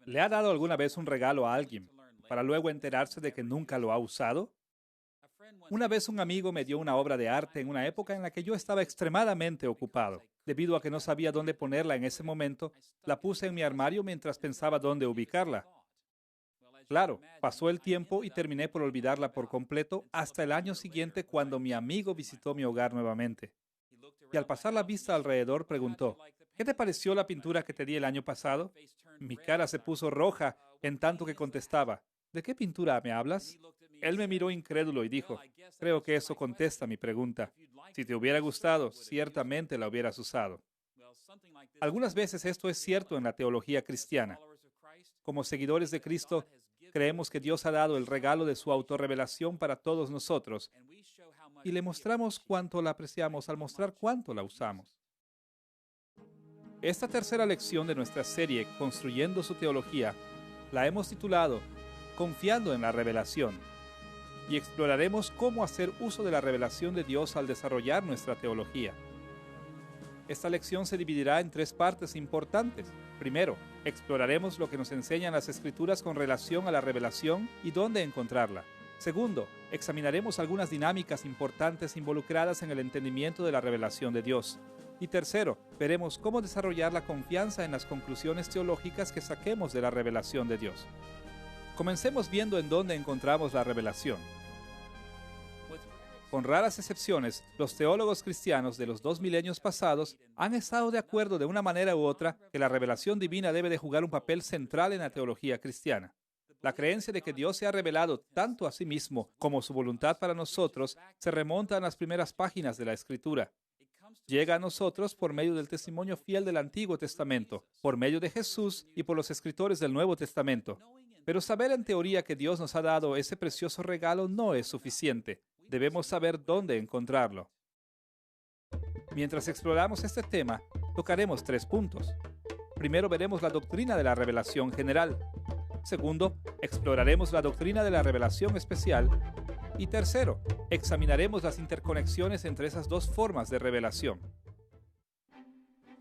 ¿Le ha dado alguna vez un regalo a alguien para luego enterarse de que nunca lo ha usado? Una vez un amigo me dio una obra de arte en una época en la que yo estaba extremadamente ocupado. Debido a que no sabía dónde ponerla en ese momento, la puse en mi armario mientras pensaba dónde ubicarla. Claro, pasó el tiempo y terminé por olvidarla por completo hasta el año siguiente cuando mi amigo visitó mi hogar nuevamente. Y al pasar la vista alrededor preguntó, ¿qué te pareció la pintura que te di el año pasado? Mi cara se puso roja en tanto que contestaba, ¿de qué pintura me hablas? Él me miró incrédulo y dijo, creo que eso contesta mi pregunta. Si te hubiera gustado, ciertamente la hubieras usado. Algunas veces esto es cierto en la teología cristiana. Como seguidores de Cristo, creemos que Dios ha dado el regalo de su autorrevelación para todos nosotros y le mostramos cuánto la apreciamos al mostrar cuánto la usamos. Esta tercera lección de nuestra serie Construyendo su Teología la hemos titulado Confiando en la Revelación y exploraremos cómo hacer uso de la revelación de Dios al desarrollar nuestra teología. Esta lección se dividirá en tres partes importantes. Primero, exploraremos lo que nos enseñan las Escrituras con relación a la revelación y dónde encontrarla. Segundo, examinaremos algunas dinámicas importantes involucradas en el entendimiento de la revelación de Dios. Y tercero, veremos cómo desarrollar la confianza en las conclusiones teológicas que saquemos de la revelación de Dios. Comencemos viendo en dónde encontramos la revelación. Con raras excepciones, los teólogos cristianos de los 2 milenios pasados han estado de acuerdo de una manera u otra que la revelación divina debe de jugar un papel central en la teología cristiana. La creencia de que Dios se ha revelado tanto a sí mismo como su voluntad para nosotros se remonta a las primeras páginas de la Escritura. Llega a nosotros por medio del testimonio fiel del Antiguo Testamento, por medio de Jesús y por los escritores del Nuevo Testamento. Pero saber en teoría que Dios nos ha dado ese precioso regalo no es suficiente. Debemos saber dónde encontrarlo. Mientras exploramos este tema, tocaremos 3 puntos. Primero veremos la doctrina de la revelación general. Segundo, exploraremos la doctrina de la revelación especial. Y tercero, examinaremos las interconexiones entre esas dos formas de revelación.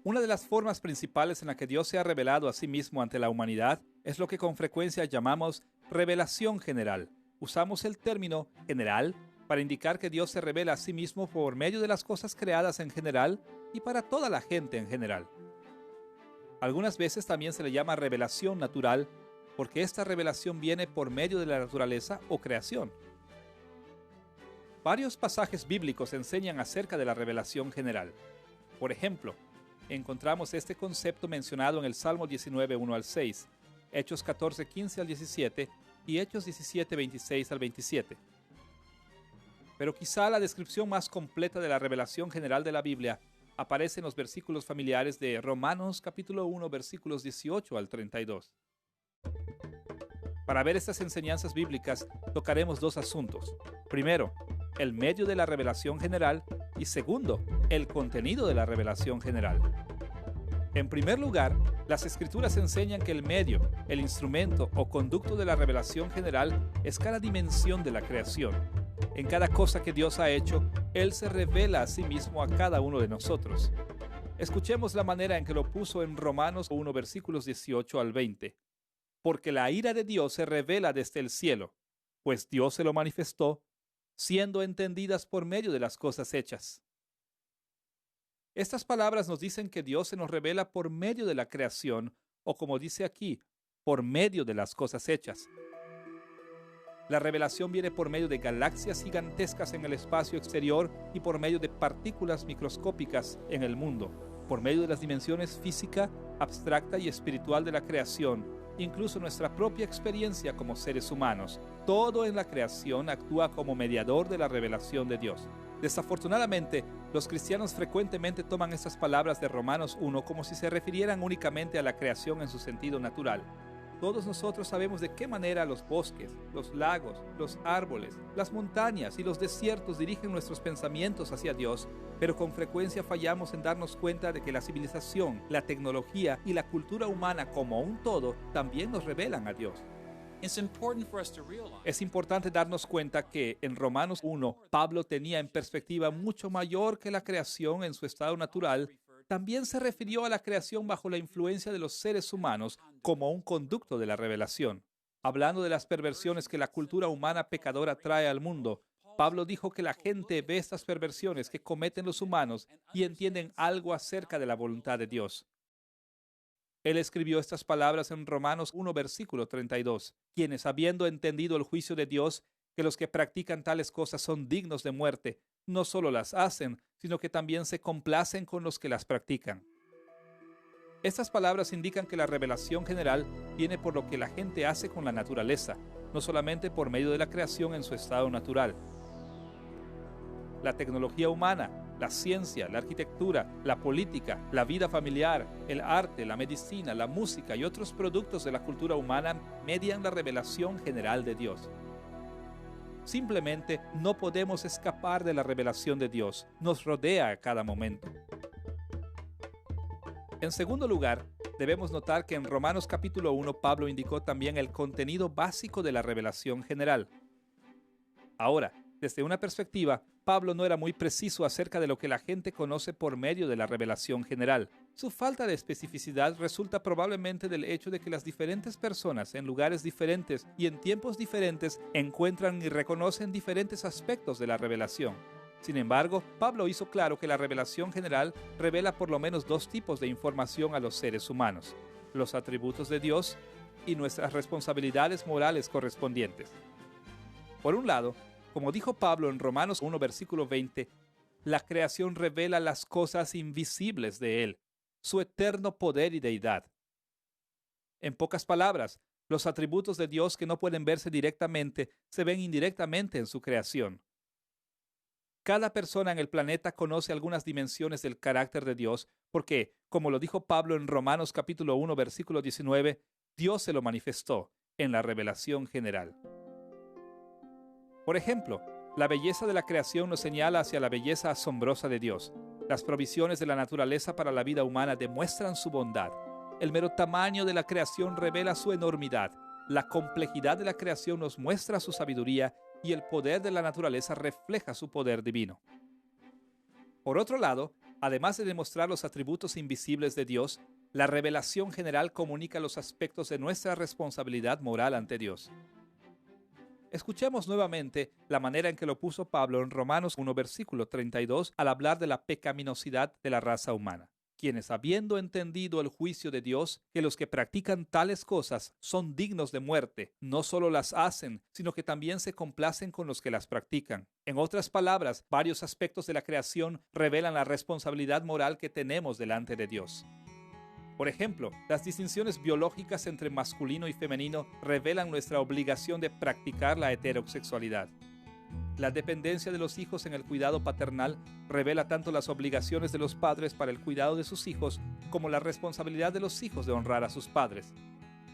Una de las formas principales en la que Dios se ha revelado a sí mismo ante la humanidad es lo que con frecuencia llamamos revelación general. Usamos el término general para indicar que Dios se revela a sí mismo por medio de las cosas creadas en general y para toda la gente en general. Algunas veces también se le llama revelación natural porque esta revelación viene por medio de la naturaleza o creación. Varios pasajes bíblicos enseñan acerca de la revelación general. Por ejemplo, encontramos este concepto mencionado en el Salmo 19, 1 al 6, Hechos 14, 15 al 17 y Hechos 17, 26 al 27. Pero quizá la descripción más completa de la revelación general de la Biblia aparece en los versículos familiares de Romanos capítulo 1, versículos 18 al 32. Para ver estas enseñanzas bíblicas, tocaremos 2 asuntos. Primero, el medio de la revelación general y segundo, el contenido de la revelación general. En primer lugar, las Escrituras enseñan que el medio, el instrumento o conducto de la revelación general es cada dimensión de la creación. En cada cosa que Dios ha hecho, Él se revela a sí mismo a cada uno de nosotros. Escuchemos la manera en que lo puso en Romanos 1, versículos 18 al 20. Porque la ira de Dios se revela desde el cielo, pues Dios se lo manifestó, siendo entendidas por medio de las cosas hechas. Estas palabras nos dicen que Dios se nos revela por medio de la creación, o como dice aquí, por medio de las cosas hechas. La revelación viene por medio de galaxias gigantescas en el espacio exterior y por medio de partículas microscópicas en el mundo, por medio de las dimensiones física, abstracta y espiritual de la creación, incluso nuestra propia experiencia como seres humanos. Todo en la creación actúa como mediador de la revelación de Dios. Desafortunadamente, los cristianos frecuentemente toman estas palabras de Romanos 1 como si se refirieran únicamente a la creación en su sentido natural. Todos nosotros sabemos de qué manera los bosques, los lagos, los árboles, las montañas y los desiertos dirigen nuestros pensamientos hacia Dios, pero con frecuencia fallamos en darnos cuenta de que la civilización, la tecnología y la cultura humana como un todo también nos revelan a Dios. Es importante darnos cuenta que en Romanos 1, Pablo tenía en perspectiva mucho mayor que la creación en su estado natural también se refirió a la creación bajo la influencia de los seres humanos como un conducto de la revelación. Hablando de las perversiones que la cultura humana pecadora trae al mundo, Pablo dijo que la gente ve estas perversiones que cometen los humanos y entienden algo acerca de la voluntad de Dios. Él escribió estas palabras en Romanos 1, versículo 32, quienes, habiendo entendido el juicio de Dios, que los que practican tales cosas son dignos de muerte, no solo las hacen, sino que también se complacen con los que las practican. Estas palabras indican que la revelación general viene por lo que la gente hace con la naturaleza, no solamente por medio de la creación en su estado natural. La tecnología humana, la ciencia, la arquitectura, la política, la vida familiar, el arte, la medicina, la música y otros productos de la cultura humana median la revelación general de Dios. Simplemente no podemos escapar de la revelación de Dios. Nos rodea a cada momento. En segundo lugar, debemos notar que en Romanos capítulo 1 Pablo indicó también el contenido básico de la revelación general. Ahora, desde una perspectiva, Pablo no era muy preciso acerca de lo que la gente conoce por medio de la revelación general. Su falta de especificidad resulta probablemente del hecho de que las diferentes personas en lugares diferentes y en tiempos diferentes encuentran y reconocen diferentes aspectos de la revelación. Sin embargo, Pablo hizo claro que la revelación general revela por lo menos dos tipos de información a los seres humanos: los atributos de Dios y nuestras responsabilidades morales correspondientes. Por un lado, como dijo Pablo en Romanos 1, versículo 20, la creación revela las cosas invisibles de Él, su eterno poder y deidad. En pocas palabras, los atributos de Dios que no pueden verse directamente se ven indirectamente en su creación. Cada persona en el planeta conoce algunas dimensiones del carácter de Dios porque, como lo dijo Pablo en Romanos capítulo 1, versículo 19, Dios se lo manifestó en la revelación general. Por ejemplo, la belleza de la creación nos señala hacia la belleza asombrosa de Dios. Las provisiones de la naturaleza para la vida humana demuestran su bondad. El mero tamaño de la creación revela su enormidad. La complejidad de la creación nos muestra su sabiduría y el poder de la naturaleza refleja su poder divino. Por otro lado, además de demostrar los atributos invisibles de Dios, la revelación general comunica los aspectos de nuestra responsabilidad moral ante Dios. Escuchemos nuevamente la manera en que lo puso Pablo en Romanos 1, versículo 32, al hablar de la pecaminosidad de la raza humana. Quienes, habiendo entendido el juicio de Dios, que los que practican tales cosas son dignos de muerte, no solo las hacen, sino que también se complacen con los que las practican. En otras palabras, varios aspectos de la creación revelan la responsabilidad moral que tenemos delante de Dios. Por ejemplo, las distinciones biológicas entre masculino y femenino revelan nuestra obligación de practicar la heterosexualidad. La dependencia de los hijos en el cuidado paternal revela tanto las obligaciones de los padres para el cuidado de sus hijos como la responsabilidad de los hijos de honrar a sus padres.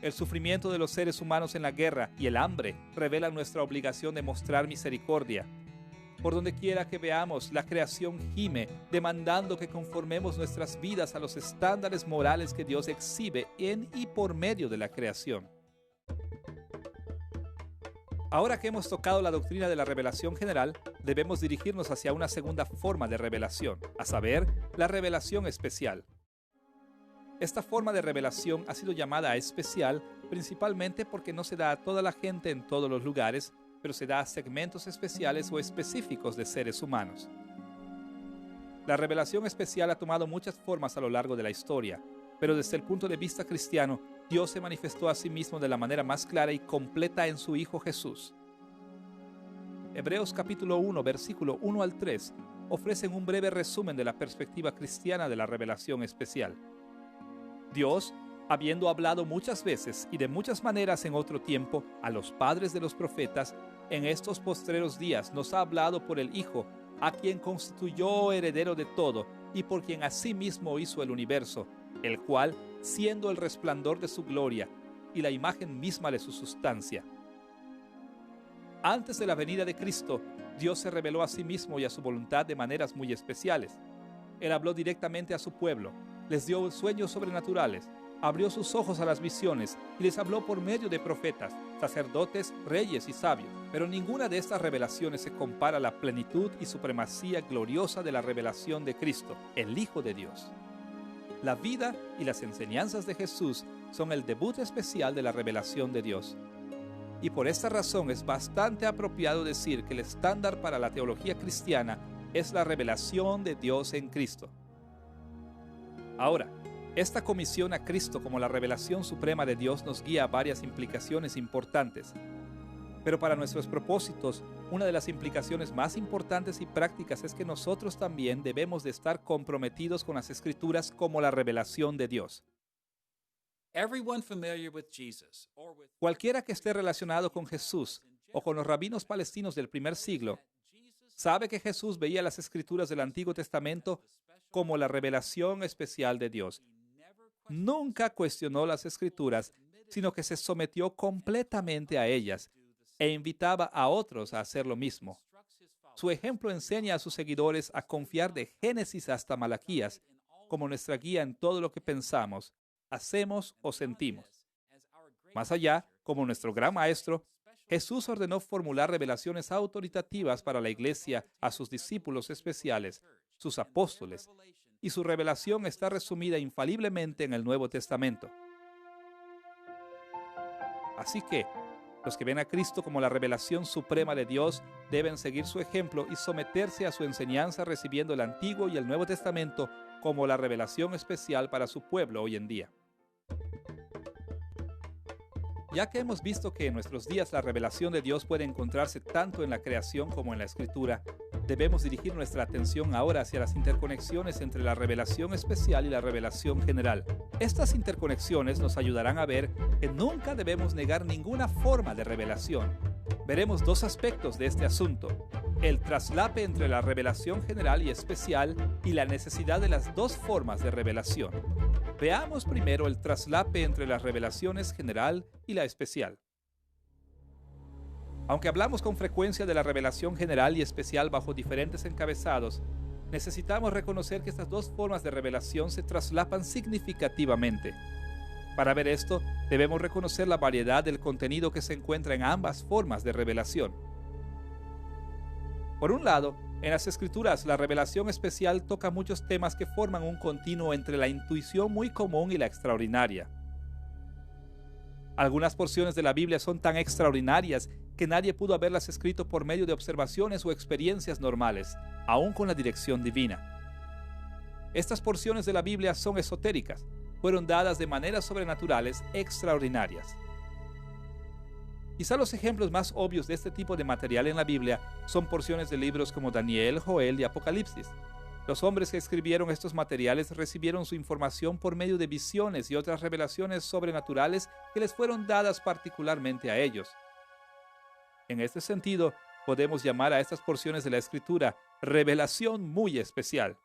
El sufrimiento de los seres humanos en la guerra y el hambre revelan nuestra obligación de mostrar misericordia. Por donde quiera que veamos, la creación gime, demandando que conformemos nuestras vidas a los estándares morales que Dios exhibe en y por medio de la creación. Ahora que hemos tocado la doctrina de la revelación general, debemos dirigirnos hacia una segunda forma de revelación, a saber, la revelación especial. Esta forma de revelación ha sido llamada especial principalmente porque no se da a toda la gente en todos los lugares, pero se da a segmentos especiales o específicos de seres humanos. La revelación especial ha tomado muchas formas a lo largo de la historia, pero desde el punto de vista cristiano, Dios se manifestó a sí mismo de la manera más clara y completa en su Hijo Jesús. Hebreos capítulo 1, versículo 1 al 3, ofrecen un breve resumen de la perspectiva cristiana de la revelación especial. Dios, habiendo hablado muchas veces y de muchas maneras en otro tiempo a los padres de los profetas, en estos postreros días nos ha hablado por el Hijo, a quien constituyó heredero de todo y por quien asimismo hizo el universo, el cual, siendo el resplandor de su gloria y la imagen misma de su sustancia. Antes de la venida de Cristo, Dios se reveló a sí mismo y a su voluntad de maneras muy especiales. Él habló directamente a su pueblo, les dio sueños sobrenaturales, abrió sus ojos a las visiones y les habló por medio de profetas, sacerdotes, reyes y sabios. Pero ninguna de estas revelaciones se compara a la plenitud y supremacía gloriosa de la revelación de Cristo, el Hijo de Dios. La vida y las enseñanzas de Jesús son el debut especial de la revelación de Dios. Y por esta razón es bastante apropiado decir que el estándar para la teología cristiana es la revelación de Dios en Cristo. Ahora, esta comisión a Cristo como la revelación suprema de Dios nos guía a varias implicaciones importantes. Pero para nuestros propósitos, una de las implicaciones más importantes y prácticas es que nosotros también debemos de estar comprometidos con las Escrituras como la revelación de Dios. Cualquiera que esté relacionado con Jesús o con los rabinos palestinos del primer siglo, sabe que Jesús veía las Escrituras del Antiguo Testamento como la revelación especial de Dios. Nunca cuestionó las Escrituras, sino que se sometió completamente a ellas e invitaba a otros a hacer lo mismo. Su ejemplo enseña a sus seguidores a confiar de Génesis hasta Malaquías como nuestra guía en todo lo que pensamos, hacemos o sentimos. Más allá, como nuestro gran maestro, Jesús ordenó formular revelaciones autoritativas para la iglesia a sus discípulos especiales, sus apóstoles, y su revelación está resumida infaliblemente en el Nuevo Testamento. Así que, los que ven a Cristo como la revelación suprema de Dios deben seguir su ejemplo y someterse a su enseñanza recibiendo el Antiguo y el Nuevo Testamento como la revelación especial para su pueblo hoy en día. Ya que hemos visto que en nuestros días la revelación de Dios puede encontrarse tanto en la creación como en la Escritura, debemos dirigir nuestra atención ahora hacia las interconexiones entre la revelación especial y la revelación general. Estas interconexiones nos ayudarán a ver que nunca debemos negar ninguna forma de revelación. Veremos dos aspectos de este asunto: el traslape entre la revelación general y especial y la necesidad de las dos formas de revelación. Veamos primero el traslape entre las revelaciones general y la especial. Aunque hablamos con frecuencia de la revelación general y especial bajo diferentes encabezados, necesitamos reconocer que estas dos formas de revelación se traslapan significativamente. Para ver esto, debemos reconocer la variedad del contenido que se encuentra en ambas formas de revelación. Por un lado, en las Escrituras, la revelación especial toca muchos temas que forman un continuo entre la intuición muy común y la extraordinaria. Algunas porciones de la Biblia son tan extraordinarias que nadie pudo haberlas escrito por medio de observaciones o experiencias normales, aún con la dirección divina. Estas porciones de la Biblia son esotéricas, fueron dadas de maneras sobrenaturales extraordinarias. Quizá los ejemplos más obvios de este tipo de material en la Biblia son porciones de libros como Daniel, Joel y Apocalipsis. Los hombres que escribieron estos materiales recibieron su información por medio de visiones y otras revelaciones sobrenaturales que les fueron dadas particularmente a ellos. En este sentido, podemos llamar a estas porciones de la Escritura revelación muy especial.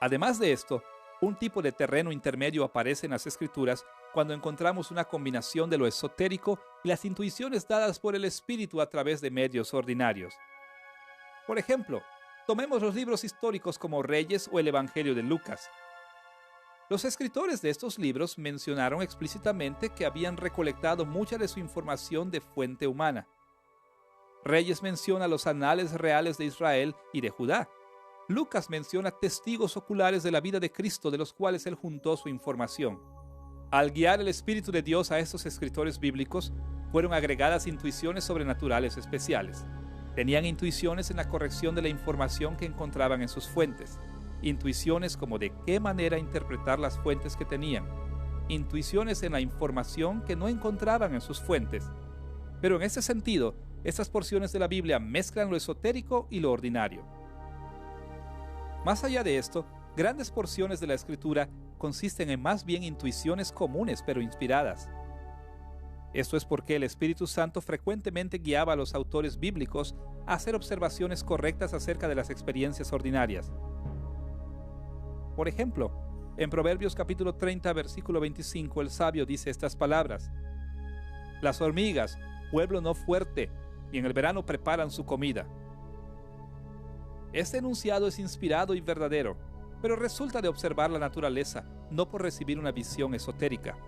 Además de esto, un tipo de terreno intermedio aparece en las Escrituras cuando encontramos una combinación de lo esotérico y las intuiciones dadas por el Espíritu a través de medios ordinarios. Por ejemplo, tomemos los libros históricos como Reyes o el Evangelio de Lucas. Los escritores de estos libros mencionaron explícitamente que habían recolectado mucha de su información de fuente humana. Reyes menciona los anales reales de Israel y de Judá. Lucas menciona testigos oculares de la vida de Cristo de los cuales él juntó su información. Al guiar el Espíritu de Dios a estos escritores bíblicos, fueron agregadas intuiciones sobrenaturales especiales. Tenían intuiciones en la corrección de la información que encontraban en sus fuentes. Intuiciones como de qué manera interpretar las fuentes que tenían. Intuiciones en la información que no encontraban en sus fuentes. Pero en ese sentido, estas porciones de la Biblia mezclan lo esotérico y lo ordinario. Más allá de esto, grandes porciones de la Escritura consisten en más bien intuiciones comunes pero inspiradas. Esto es porque el Espíritu Santo frecuentemente guiaba a los autores bíblicos a hacer observaciones correctas acerca de las experiencias ordinarias. Por ejemplo, en Proverbios capítulo 30, versículo 25, el sabio dice estas palabras: «Las hormigas, pueblo no fuerte, y en el verano preparan su comida». Este enunciado es inspirado y verdadero, pero resulta de observar la naturaleza, no por recibir una visión esotérica.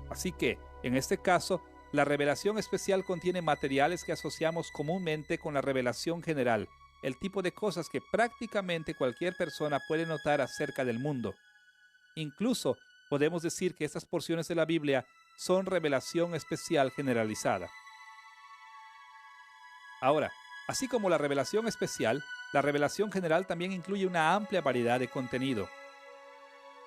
Así que, en este caso, la revelación especial contiene materiales que asociamos comúnmente con la revelación general, el tipo de cosas que prácticamente cualquier persona puede notar acerca del mundo. Incluso podemos decir que estas porciones de la Biblia son revelación especial generalizada. Ahora, así como la revelación especial, la revelación general también incluye una amplia variedad de contenido.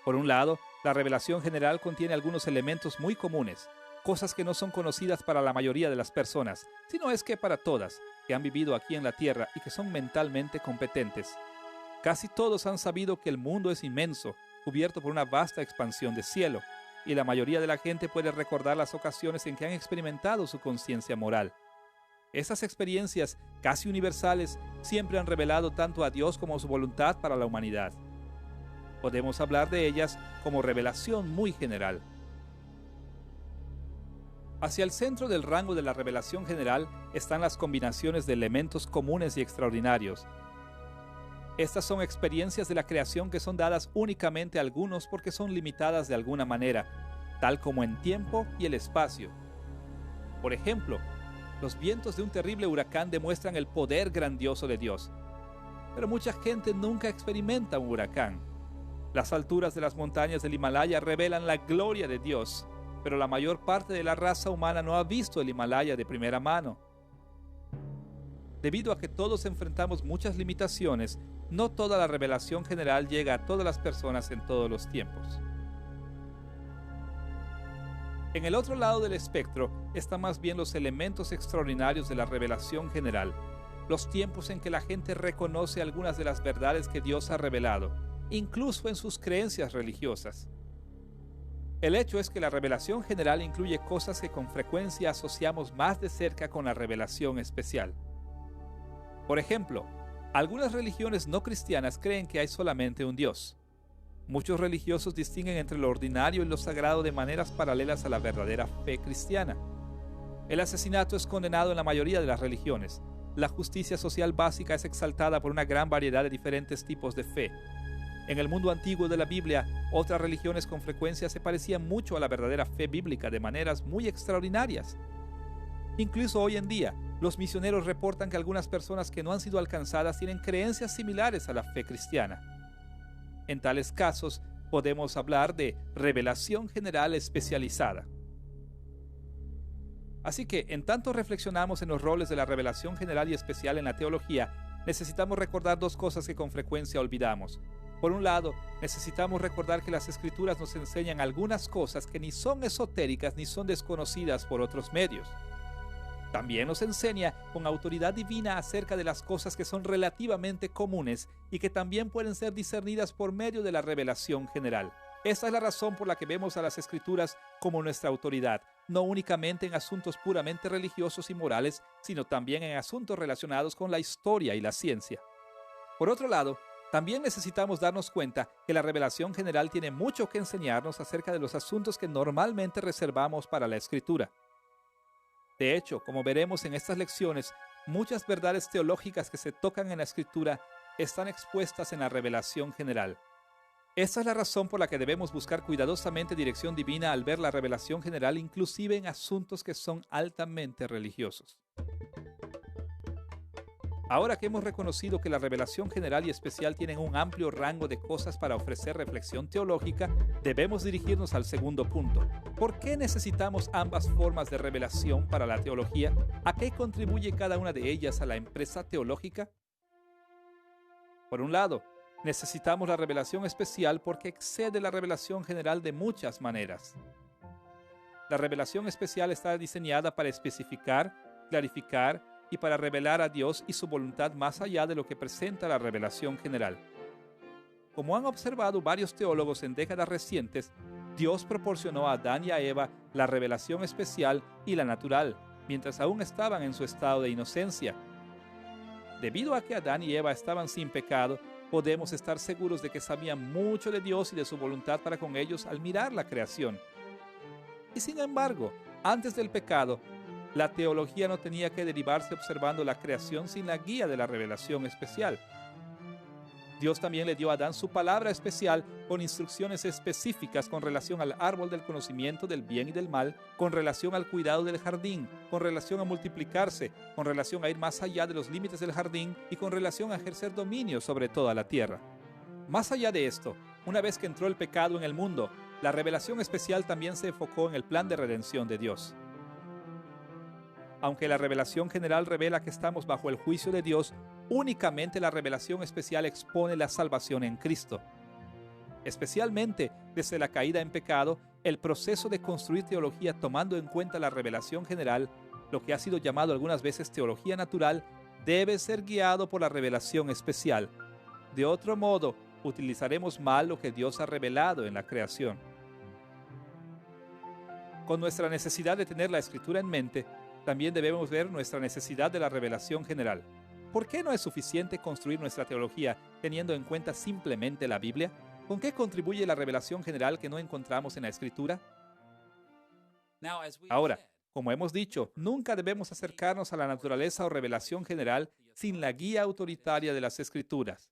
Por un lado, la revelación general contiene algunos elementos muy comunes, cosas que no son conocidas para la mayoría de las personas, sino es que para todas, que han vivido aquí en la tierra y que son mentalmente competentes. Casi todos han sabido que el mundo es inmenso, cubierto por una vasta expansión de cielo, y la mayoría de la gente puede recordar las ocasiones en que han experimentado su conciencia moral. Esas experiencias, casi universales, siempre han revelado tanto a Dios como su voluntad para la humanidad. Podemos hablar de ellas como revelación muy general. Hacia el centro del rango de la revelación general están las combinaciones de elementos comunes y extraordinarios. Estas son experiencias de la creación que son dadas únicamente a algunos porque son limitadas de alguna manera, tal como en tiempo y el espacio. Por ejemplo, los vientos de un terrible huracán demuestran el poder grandioso de Dios. Pero mucha gente nunca experimenta un huracán. Las alturas de las montañas del Himalaya revelan la gloria de Dios, pero la mayor parte de la raza humana no ha visto el Himalaya de primera mano. Debido a que todos enfrentamos muchas limitaciones, no toda la revelación general llega a todas las personas en todos los tiempos. En el otro lado del espectro están más bien los elementos extraordinarios de la revelación general, los tiempos en que la gente reconoce algunas de las verdades que Dios ha revelado, incluso en sus creencias religiosas. El hecho es que la revelación general incluye cosas que con frecuencia asociamos más de cerca con la revelación especial. Por ejemplo, algunas religiones no cristianas creen que hay solamente un Dios. Muchos religiosos distinguen entre lo ordinario y lo sagrado de maneras paralelas a la verdadera fe cristiana. El asesinato es condenado en la mayoría de las religiones. La justicia social básica es exaltada por una gran variedad de diferentes tipos de fe. En el mundo antiguo de la Biblia, otras religiones con frecuencia se parecían mucho a la verdadera fe bíblica de maneras muy extraordinarias. Incluso hoy en día, los misioneros reportan que algunas personas que no han sido alcanzadas tienen creencias similares a la fe cristiana. En tales casos, podemos hablar de revelación general especializada. Así que, en tanto reflexionamos en los roles de la revelación general y especial en la teología, necesitamos recordar dos cosas que con frecuencia olvidamos. Por un lado, necesitamos recordar que las Escrituras nos enseñan algunas cosas que ni son esotéricas ni son desconocidas por otros medios. También nos enseña con autoridad divina acerca de las cosas que son relativamente comunes y que también pueden ser discernidas por medio de la revelación general. Esta es la razón por la que vemos a las Escrituras como nuestra autoridad, no únicamente en asuntos puramente religiosos y morales, sino también en asuntos relacionados con la historia y la ciencia. Por otro lado, también necesitamos darnos cuenta que la revelación general tiene mucho que enseñarnos acerca de los asuntos que normalmente reservamos para la Escritura. De hecho, como veremos en estas lecciones, muchas verdades teológicas que se tocan en la Escritura están expuestas en la revelación general. Esta es la razón por la que debemos buscar cuidadosamente dirección divina al ver la revelación general, inclusive en asuntos que son altamente religiosos. Ahora que hemos reconocido que la revelación general y especial tienen un amplio rango de cosas para ofrecer reflexión teológica, debemos dirigirnos al segundo punto. ¿Por qué necesitamos ambas formas de revelación para la teología? ¿A qué contribuye cada una de ellas a la empresa teológica? Por un lado, necesitamos la revelación especial porque excede la revelación general de muchas maneras. La revelación especial está diseñada para especificar, clarificar y para revelar a Dios y su voluntad más allá de lo que presenta la revelación general. Como han observado varios teólogos en décadas recientes, Dios proporcionó a Adán y a Eva la revelación especial y la natural, mientras aún estaban en su estado de inocencia. Debido a que Adán y Eva estaban sin pecado, podemos estar seguros de que sabían mucho de Dios y de su voluntad para con ellos al mirar la creación. Y sin embargo, antes del pecado, la teología no tenía que derivarse observando la creación sin la guía de la revelación especial. Dios también le dio a Adán su palabra especial con instrucciones específicas con relación al árbol del conocimiento del bien y del mal, con relación al cuidado del jardín, con relación a multiplicarse, con relación a ir más allá de los límites del jardín y con relación a ejercer dominio sobre toda la tierra. Más allá de esto, una vez que entró el pecado en el mundo, la revelación especial también se enfocó en el plan de redención de Dios. Aunque la revelación general revela que estamos bajo el juicio de Dios, únicamente la revelación especial expone la salvación en Cristo. Especialmente desde la caída en pecado, el proceso de construir teología tomando en cuenta la revelación general, lo que ha sido llamado algunas veces teología natural, debe ser guiado por la revelación especial. De otro modo, utilizaremos mal lo que Dios ha revelado en la creación. Con nuestra necesidad de tener la Escritura en mente, también debemos ver nuestra necesidad de la revelación general. ¿Por qué no es suficiente construir nuestra teología teniendo en cuenta simplemente la Biblia? ¿Con qué contribuye la revelación general que no encontramos en la Escritura? Ahora, como hemos dicho, nunca debemos acercarnos a la naturaleza o revelación general sin la guía autoritaria de las Escrituras.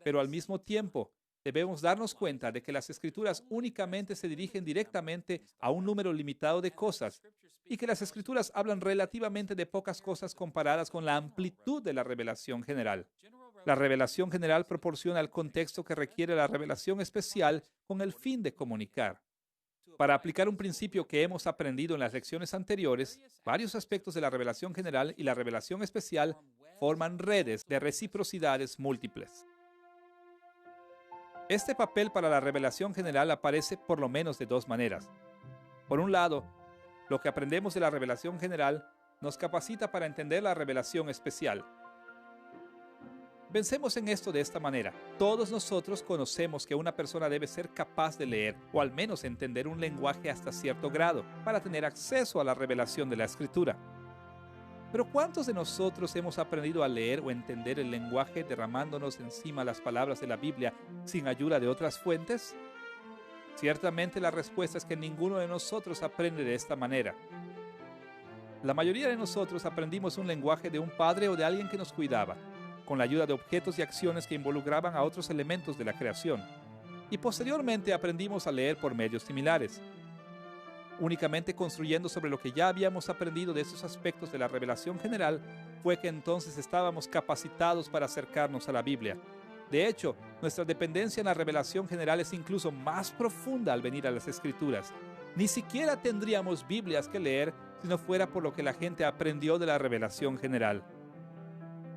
Pero al mismo tiempo, debemos darnos cuenta de que las Escrituras únicamente se dirigen directamente a un número limitado de cosas y que las Escrituras hablan relativamente de pocas cosas comparadas con la amplitud de la revelación general. La revelación general proporciona el contexto que requiere la revelación especial con el fin de comunicar. Para aplicar un principio que hemos aprendido en las lecciones anteriores, varios aspectos de la revelación general y la revelación especial forman redes de reciprocidades múltiples. Este papel para la revelación general aparece por lo menos de dos maneras. Por un lado, lo que aprendemos de la revelación general nos capacita para entender la revelación especial. Pensemos en esto de esta manera. Todos nosotros conocemos que una persona debe ser capaz de leer o al menos entender un lenguaje hasta cierto grado para tener acceso a la revelación de la Escritura. Pero ¿cuántos de nosotros hemos aprendido a leer o entender el lenguaje derramándonos encima las palabras de la Biblia sin ayuda de otras fuentes? Ciertamente la respuesta es que ninguno de nosotros aprende de esta manera. La mayoría de nosotros aprendimos un lenguaje de un padre o de alguien que nos cuidaba, con la ayuda de objetos y acciones que involucraban a otros elementos de la creación. Y posteriormente aprendimos a leer por medios similares. Únicamente construyendo sobre lo que ya habíamos aprendido de esos aspectos de la revelación general, fue que entonces estábamos capacitados para acercarnos a la Biblia. De hecho, nuestra dependencia en la revelación general es incluso más profunda al venir a las Escrituras. Ni siquiera tendríamos Biblias que leer si no fuera por lo que la gente aprendió de la revelación general.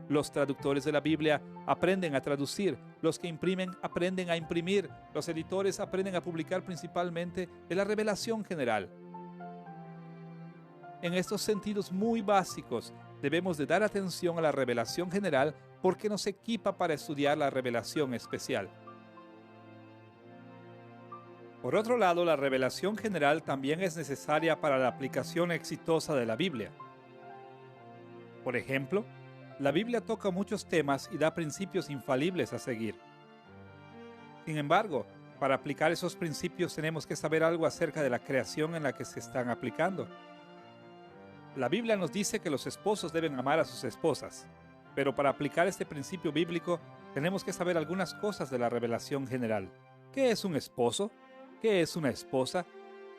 Los traductores de la Biblia aprenden a traducir, los que imprimen aprenden a imprimir, los editores aprenden a publicar principalmente de la revelación general. En estos sentidos muy básicos, debemos de dar atención a la revelación general porque nos equipa para estudiar la revelación especial. Por otro lado, la revelación general también es necesaria para la aplicación exitosa de la Biblia. Por ejemplo, la Biblia toca muchos temas y da principios infalibles a seguir. Sin embargo, para aplicar esos principios tenemos que saber algo acerca de la creación en la que se están aplicando. La Biblia nos dice que los esposos deben amar a sus esposas, pero para aplicar este principio bíblico tenemos que saber algunas cosas de la revelación general. ¿Qué es un esposo? ¿Qué es una esposa?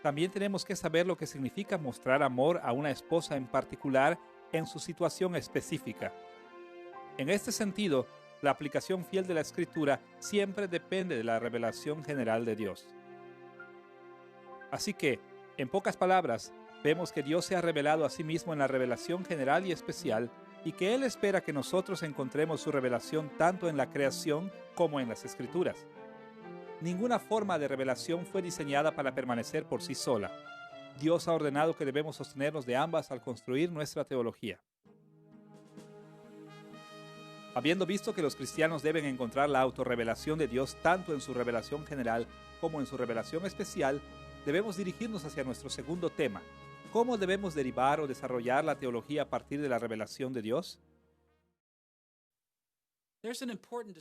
También tenemos que saber lo que significa mostrar amor a una esposa en particular en su situación específica. En este sentido, la aplicación fiel de la Escritura siempre depende de la revelación general de Dios. Así que, en pocas palabras, vemos que Dios se ha revelado a sí mismo en la revelación general y especial y que Él espera que nosotros encontremos su revelación tanto en la creación como en las Escrituras. Ninguna forma de revelación fue diseñada para permanecer por sí sola. Dios ha ordenado que debemos sostenernos de ambas al construir nuestra teología. Habiendo visto que los cristianos deben encontrar la autorrevelación de Dios tanto en su revelación general como en su revelación especial, debemos dirigirnos hacia nuestro segundo tema. ¿Cómo debemos derivar o desarrollar la teología a partir de la revelación de Dios?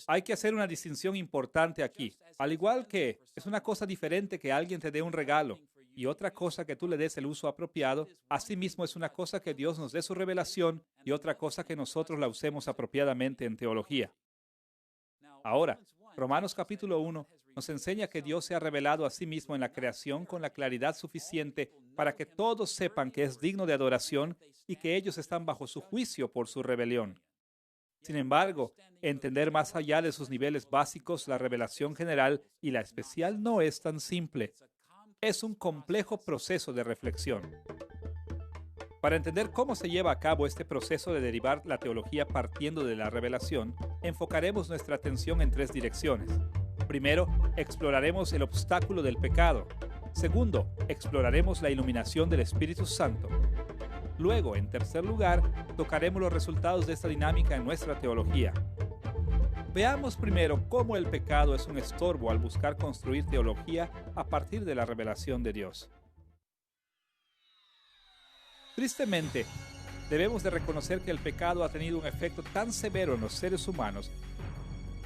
Hay que hacer una distinción importante aquí. Al igual que es una cosa diferente que alguien te dé un regalo y otra cosa que tú le des el uso apropiado, asimismo es una cosa que Dios nos dé su revelación y otra cosa que nosotros la usemos apropiadamente en teología. Ahora, Romanos capítulo 1 nos enseña que Dios se ha revelado a sí mismo en la creación con la claridad suficiente para que todos sepan que es digno de adoración y que ellos están bajo su juicio por su rebelión. Sin embargo, entender más allá de sus niveles básicos la revelación general y la especial no es tan simple. Es un complejo proceso de reflexión. Para entender cómo se lleva a cabo este proceso de derivar la teología partiendo de la revelación, enfocaremos nuestra atención en tres direcciones. Primero, exploraremos el obstáculo del pecado. Segundo, exploraremos la iluminación del Espíritu Santo. Luego, en tercer lugar, tocaremos los resultados de esta dinámica en nuestra teología. Veamos primero cómo el pecado es un estorbo al buscar construir teología a partir de la revelación de Dios. Tristemente, debemos de reconocer que el pecado ha tenido un efecto tan severo en los seres humanos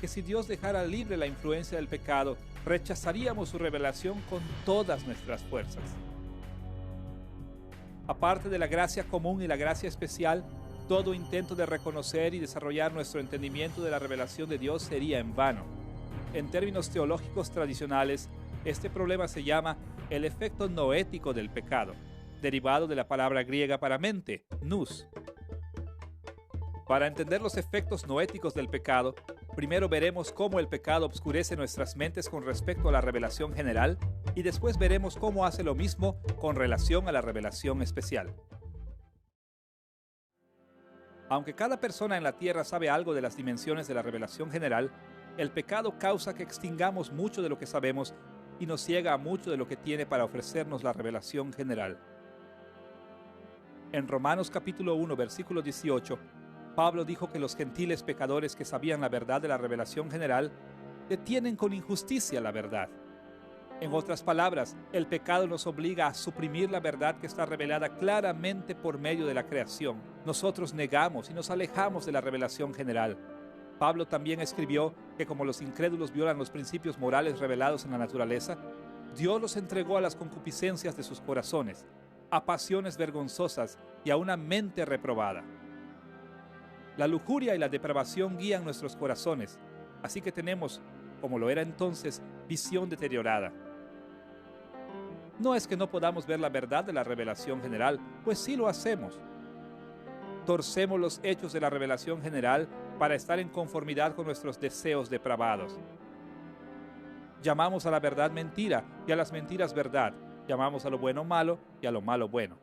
que si Dios dejara libre la influencia del pecado, rechazaríamos su revelación con todas nuestras fuerzas. Aparte de la gracia común y la gracia especial, todo intento de reconocer y desarrollar nuestro entendimiento de la revelación de Dios sería en vano. En términos teológicos tradicionales, este problema se llama el efecto noético del pecado, derivado de la palabra griega para mente, nous. Para entender los efectos noéticos del pecado, primero veremos cómo el pecado obscurece nuestras mentes con respecto a la revelación general y después veremos cómo hace lo mismo con relación a la revelación especial. Aunque cada persona en la tierra sabe algo de las dimensiones de la revelación general, el pecado causa que extingamos mucho de lo que sabemos y nos ciega a mucho de lo que tiene para ofrecernos la revelación general. En Romanos capítulo 1, versículo 18, Pablo dijo que los gentiles pecadores que sabían la verdad de la revelación general detienen con injusticia la verdad. En otras palabras, el pecado nos obliga a suprimir la verdad que está revelada claramente por medio de la creación. Nosotros negamos y nos alejamos de la revelación general. Pablo también escribió que como los incrédulos violan los principios morales revelados en la naturaleza, Dios los entregó a las concupiscencias de sus corazones, a pasiones vergonzosas y a una mente reprobada. La lujuria y la depravación guían nuestros corazones, así que tenemos, como lo era entonces, visión deteriorada. No es que no podamos ver la verdad de la revelación general, pues sí lo hacemos. Torcemos los hechos de la revelación general para estar en conformidad con nuestros deseos depravados. Llamamos a la verdad mentira y a las mentiras verdad. Llamamos a lo bueno malo y a lo malo bueno.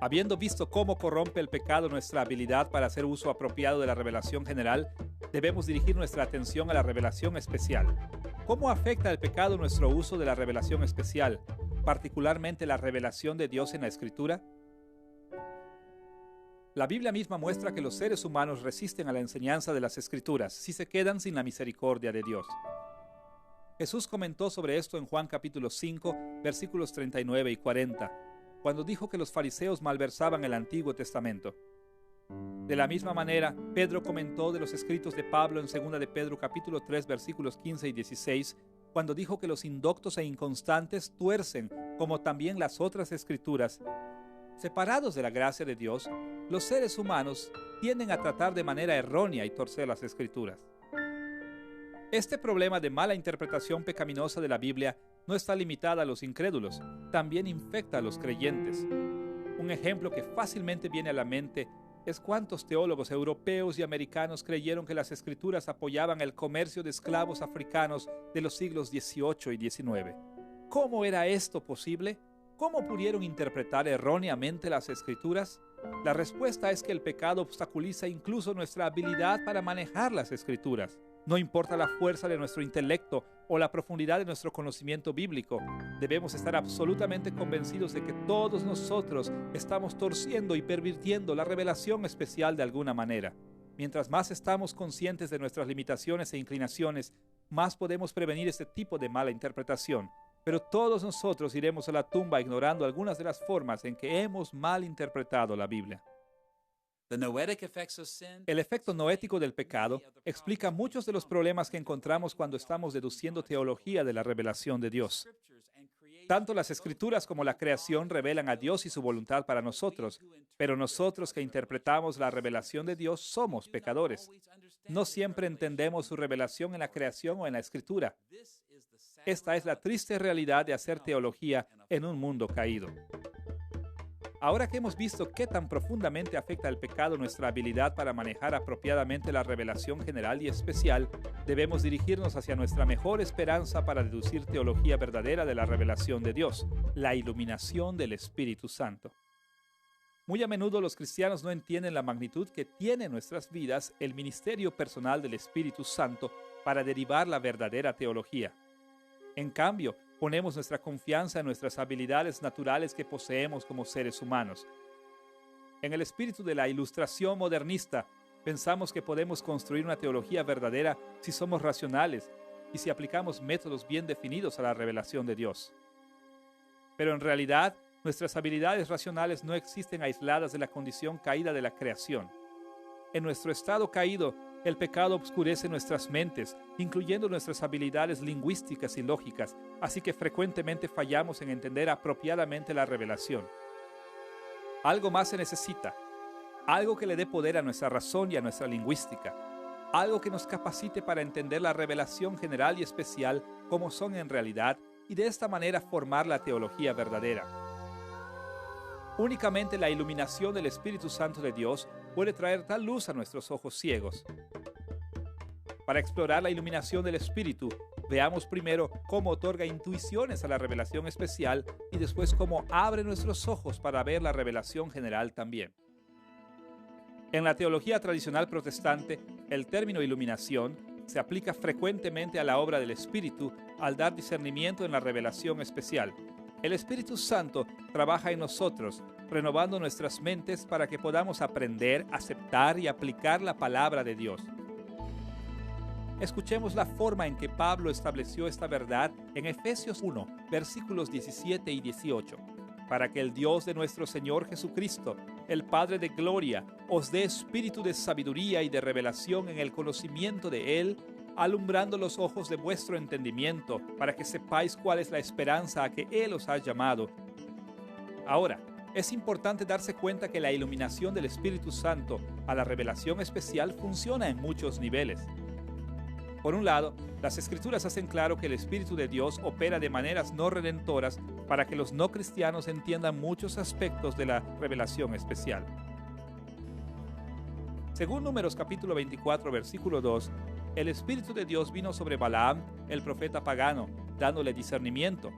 Habiendo visto cómo corrompe el pecado nuestra habilidad para hacer uso apropiado de la revelación general, debemos dirigir nuestra atención a la revelación especial. ¿Cómo afecta el pecado nuestro uso de la revelación especial, particularmente la revelación de Dios en la Escritura? La Biblia misma muestra que los seres humanos resisten a la enseñanza de las Escrituras si se quedan sin la misericordia de Dios. Jesús comentó sobre esto en Juan capítulo 5, versículos 39 y 40, cuando dijo que los fariseos malversaban el Antiguo Testamento. De la misma manera, Pedro comentó de los escritos de Pablo en 2 de Pedro capítulo 3, versículos 15 y 16, cuando dijo que los indoctos e inconstantes tuercen, como también las otras escrituras. Separados de la gracia de Dios, los seres humanos tienden a tratar de manera errónea y torcer las escrituras. Este problema de mala interpretación pecaminosa de la Biblia no está limitada a los incrédulos, también infecta a los creyentes. Un ejemplo que fácilmente viene a la mente es cuántos teólogos europeos y americanos creyeron que las escrituras apoyaban el comercio de esclavos africanos de los siglos XVIII y XIX. ¿Cómo era esto posible? ¿Cómo pudieron interpretar erróneamente las escrituras? La respuesta es que el pecado obstaculiza incluso nuestra habilidad para manejar las escrituras. No importa la fuerza de nuestro intelecto o la profundidad de nuestro conocimiento bíblico, debemos estar absolutamente convencidos de que todos nosotros estamos torciendo y pervirtiendo la revelación especial de alguna manera. Mientras más estamos conscientes de nuestras limitaciones e inclinaciones, más podemos prevenir este tipo de mala interpretación. Pero todos nosotros iremos a la tumba ignorando algunas de las formas en que hemos mal interpretado la Biblia. El efecto noético del pecado explica muchos de los problemas que encontramos cuando estamos deduciendo teología de la revelación de Dios. Tanto las Escrituras como la creación revelan a Dios y su voluntad para nosotros, pero nosotros que interpretamos la revelación de Dios somos pecadores. No siempre entendemos su revelación en la creación o en la Escritura. Esta es la triste realidad de hacer teología en un mundo caído. Ahora que hemos visto qué tan profundamente afecta el pecado nuestra habilidad para manejar apropiadamente la revelación general y especial, debemos dirigirnos hacia nuestra mejor esperanza para deducir teología verdadera de la revelación de Dios, la iluminación del Espíritu Santo. Muy a menudo los cristianos no entienden la magnitud que tiene en nuestras vidas el ministerio personal del Espíritu Santo para derivar la verdadera teología. En cambio, ponemos nuestra confianza en nuestras habilidades naturales que poseemos como seres humanos. En el espíritu de la ilustración modernista, pensamos que podemos construir una teología verdadera si somos racionales y si aplicamos métodos bien definidos a la revelación de Dios. Pero en realidad, nuestras habilidades racionales no existen aisladas de la condición caída de la creación. En nuestro estado caído, el pecado obscurece nuestras mentes, incluyendo nuestras habilidades lingüísticas y lógicas, así que frecuentemente fallamos en entender apropiadamente la revelación. Algo más se necesita, algo que le dé poder a nuestra razón y a nuestra lingüística, algo que nos capacite para entender la revelación general y especial como son en realidad y de esta manera formar la teología verdadera. Únicamente la iluminación del Espíritu Santo de Dios puede traer tal luz a nuestros ojos ciegos. Para explorar la iluminación del Espíritu, veamos primero cómo otorga intuiciones a la revelación especial y después cómo abre nuestros ojos para ver la revelación general también. En la teología tradicional protestante, el término iluminación se aplica frecuentemente a la obra del Espíritu al dar discernimiento en la revelación especial. El Espíritu Santo trabaja en nosotros, renovando nuestras mentes para que podamos aprender, aceptar y aplicar la palabra de Dios. Escuchemos la forma en que Pablo estableció esta verdad en Efesios 1, versículos 17 y 18. Para que el Dios de nuestro Señor Jesucristo, el Padre de gloria, os dé espíritu de sabiduría y de revelación en el conocimiento de Él, alumbrando los ojos de vuestro entendimiento, para que sepáis cuál es la esperanza a que Él os ha llamado. Ahora, es importante darse cuenta que la iluminación del Espíritu Santo a la revelación especial funciona en muchos niveles. Por un lado, las Escrituras hacen claro que el Espíritu de Dios opera de maneras no redentoras para que los no cristianos entiendan muchos aspectos de la revelación especial. Según Números capítulo 24, versículo 2, el Espíritu de Dios vino sobre Balaam, el profeta pagano, dándole discernimiento.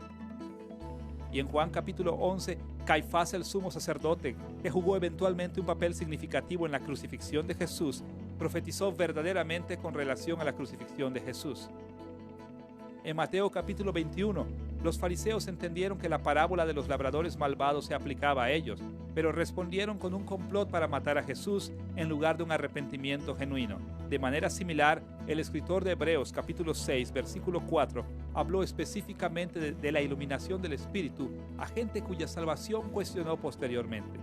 Y en Juan capítulo 11, Caifás el sumo sacerdote, que jugó eventualmente un papel significativo en la crucifixión de Jesús, profetizó verdaderamente con relación a la crucifixión de Jesús. En Mateo capítulo 21, los fariseos entendieron que la parábola de los labradores malvados se aplicaba a ellos, pero respondieron con un complot para matar a Jesús en lugar de un arrepentimiento genuino. De manera similar, el escritor de Hebreos capítulo 6, versículo 4, habló específicamente de la iluminación del Espíritu a gente cuya salvación cuestionó posteriormente.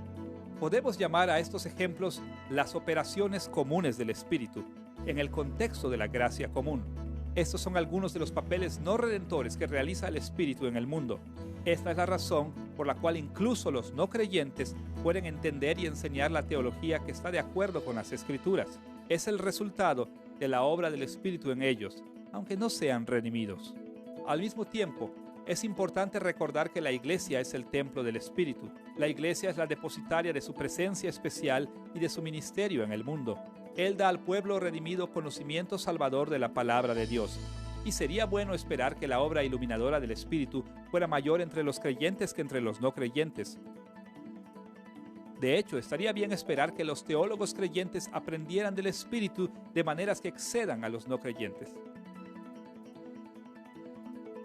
Podemos llamar a estos ejemplos las operaciones comunes del Espíritu, en el contexto de la gracia común. Estos son algunos de los papeles no redentores que realiza el Espíritu en el mundo. Esta es la razón por la cual incluso los no creyentes pueden entender y enseñar la teología que está de acuerdo con las Escrituras. Es el resultado de la obra del Espíritu en ellos, aunque no sean redimidos. Al mismo tiempo, es importante recordar que la Iglesia es el templo del Espíritu. La Iglesia es la depositaria de su presencia especial y de su ministerio en el mundo. Él da al pueblo redimido conocimiento salvador de la palabra de Dios. Y sería bueno esperar que la obra iluminadora del Espíritu fuera mayor entre los creyentes que entre los no creyentes. De hecho, estaría bien esperar que los teólogos creyentes aprendieran del Espíritu de maneras que excedan a los no creyentes.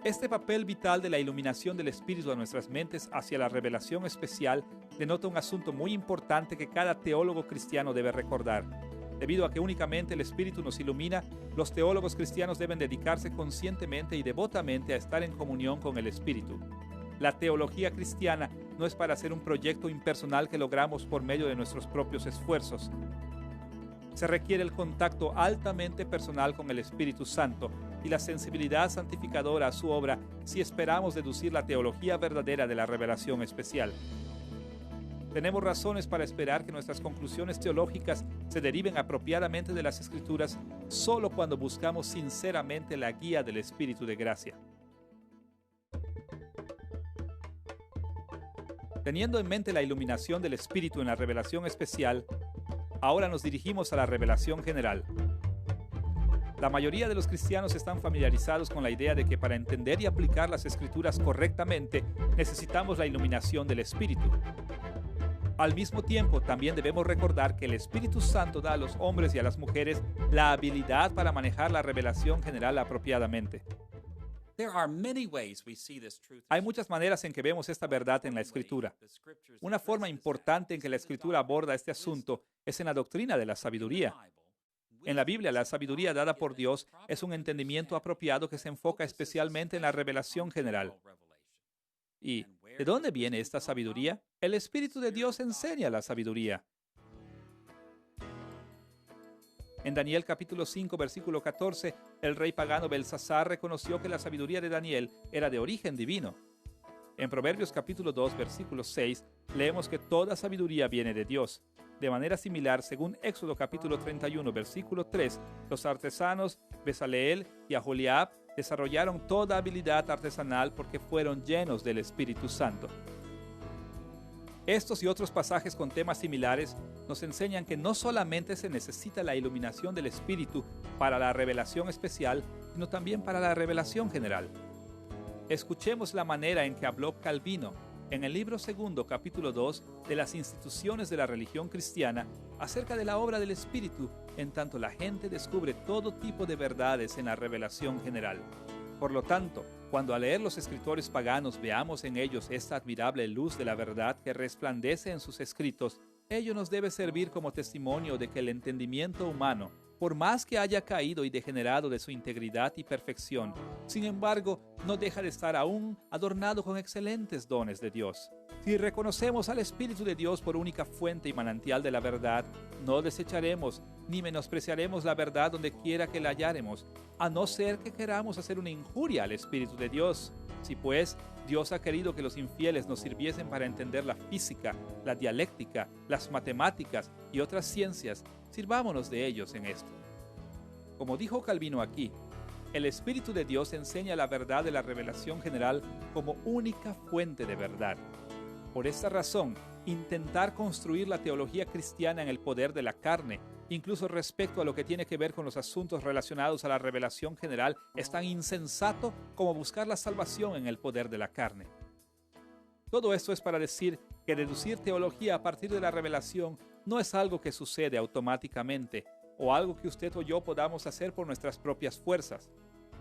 Este papel vital de la iluminación del Espíritu a nuestras mentes hacia la revelación especial denota un asunto muy importante que cada teólogo cristiano debe recordar. Debido a que únicamente el Espíritu nos ilumina, los teólogos cristianos deben dedicarse conscientemente y devotamente a estar en comunión con el Espíritu. La teología cristiana no es para ser un proyecto impersonal que logramos por medio de nuestros propios esfuerzos. Se requiere el contacto altamente personal con el Espíritu Santo, y la sensibilidad santificadora a su obra si esperamos deducir la teología verdadera de la revelación especial. Tenemos razones para esperar que nuestras conclusiones teológicas se deriven apropiadamente de las Escrituras solo cuando buscamos sinceramente la guía del Espíritu de gracia. Teniendo en mente la iluminación del Espíritu en la revelación especial, ahora nos dirigimos a la revelación general. La mayoría de los cristianos están familiarizados con la idea de que para entender y aplicar las Escrituras correctamente necesitamos la iluminación del Espíritu. Al mismo tiempo, también debemos recordar que el Espíritu Santo da a los hombres y a las mujeres la habilidad para manejar la revelación general apropiadamente. Hay muchas maneras en que vemos esta verdad en la Escritura. Una forma importante en que la Escritura aborda este asunto es en la doctrina de la sabiduría. En la Biblia, la sabiduría dada por Dios es un entendimiento apropiado que se enfoca especialmente en la revelación general. ¿Y de dónde viene esta sabiduría? El Espíritu de Dios enseña la sabiduría. En Daniel capítulo 5, versículo 14, el rey pagano Belsasar reconoció que la sabiduría de Daniel era de origen divino. En Proverbios capítulo 2, versículo 6, leemos que toda sabiduría viene de Dios. De manera similar, según Éxodo capítulo 31, versículo 3, los artesanos Bezaleel y Aholiab desarrollaron toda habilidad artesanal porque fueron llenos del Espíritu Santo. Estos y otros pasajes con temas similares nos enseñan que no solamente se necesita la iluminación del Espíritu para la revelación especial, sino también para la revelación general. Escuchemos la manera en que habló Calvino en el libro 2, capítulo 2, de las instituciones de la religión cristiana, acerca de la obra del Espíritu, en tanto la gente descubre todo tipo de verdades en la revelación general. Por lo tanto, cuando al leer los escritores paganos veamos en ellos esta admirable luz de la verdad que resplandece en sus escritos, ello nos debe servir como testimonio de que el entendimiento humano, por más que haya caído y degenerado de su integridad y perfección, sin embargo, no deja de estar aún adornado con excelentes dones de Dios. Si reconocemos al Espíritu de Dios por única fuente y manantial de la verdad, no desecharemos ni menospreciaremos la verdad donde quiera que la halláremos, a no ser que queramos hacer una injuria al Espíritu de Dios. Si pues Dios ha querido que los infieles nos sirviesen para entender la física, la dialéctica, las matemáticas y otras ciencias, sirvámonos de ellos en esto. Como dijo Calvino aquí, el Espíritu de Dios enseña la verdad de la revelación general como única fuente de verdad. Por esta razón, intentar construir la teología cristiana en el poder de la carne, incluso respecto a lo que tiene que ver con los asuntos relacionados a la revelación general, es tan insensato como buscar la salvación en el poder de la carne. Todo esto es para decir que deducir teología a partir de la revelación no es algo que sucede automáticamente o algo que usted o yo podamos hacer por nuestras propias fuerzas.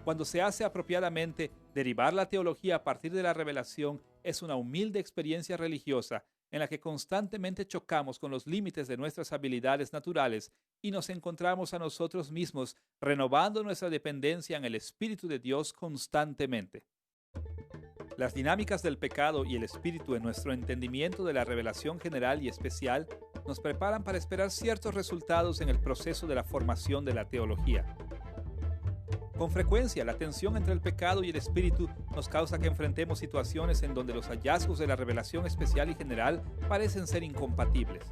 Cuando se hace apropiadamente, derivar la teología a partir de la revelación es una humilde experiencia religiosa en la que constantemente chocamos con los límites de nuestras habilidades naturales y nos encontramos a nosotros mismos renovando nuestra dependencia en el Espíritu de Dios constantemente. Las dinámicas del pecado y el Espíritu en nuestro entendimiento de la revelación general y especial nos preparan para esperar ciertos resultados en el proceso de la formación de la teología. Con frecuencia, la tensión entre el pecado y el Espíritu nos causa que enfrentemos situaciones en donde los hallazgos de la revelación especial y general parecen ser incompatibles.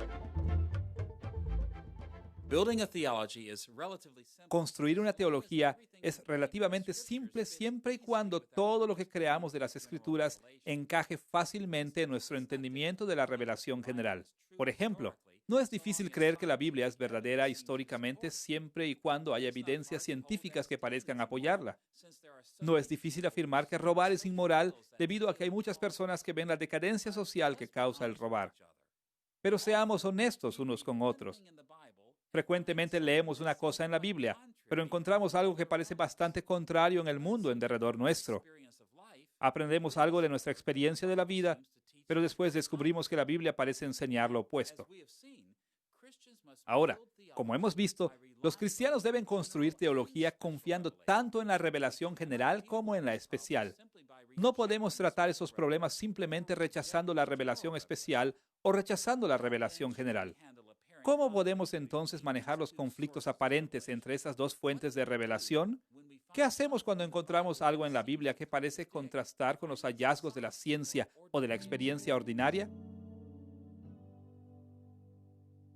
Construir una teología es relativamente simple siempre y cuando todo lo que creamos de las Escrituras encaje fácilmente en nuestro entendimiento de la revelación general. Por ejemplo, no es difícil creer que la Biblia es verdadera históricamente siempre y cuando haya evidencias científicas que parezcan apoyarla. No es difícil afirmar que robar es inmoral debido a que hay muchas personas que ven la decadencia social que causa el robar. Pero seamos honestos unos con otros. Frecuentemente leemos una cosa en la Biblia, pero encontramos algo que parece bastante contrario en el mundo en derredor nuestro. Aprendemos algo de nuestra experiencia de la vida, pero después descubrimos que la Biblia parece enseñar lo opuesto. Ahora, como hemos visto, los cristianos deben construir teología confiando tanto en la revelación general como en la especial. No podemos tratar esos problemas simplemente rechazando la revelación especial o rechazando la revelación general. ¿Cómo podemos entonces manejar los conflictos aparentes entre esas dos fuentes de revelación? ¿Qué hacemos cuando encontramos algo en la Biblia que parece contrastar con los hallazgos de la ciencia o de la experiencia ordinaria?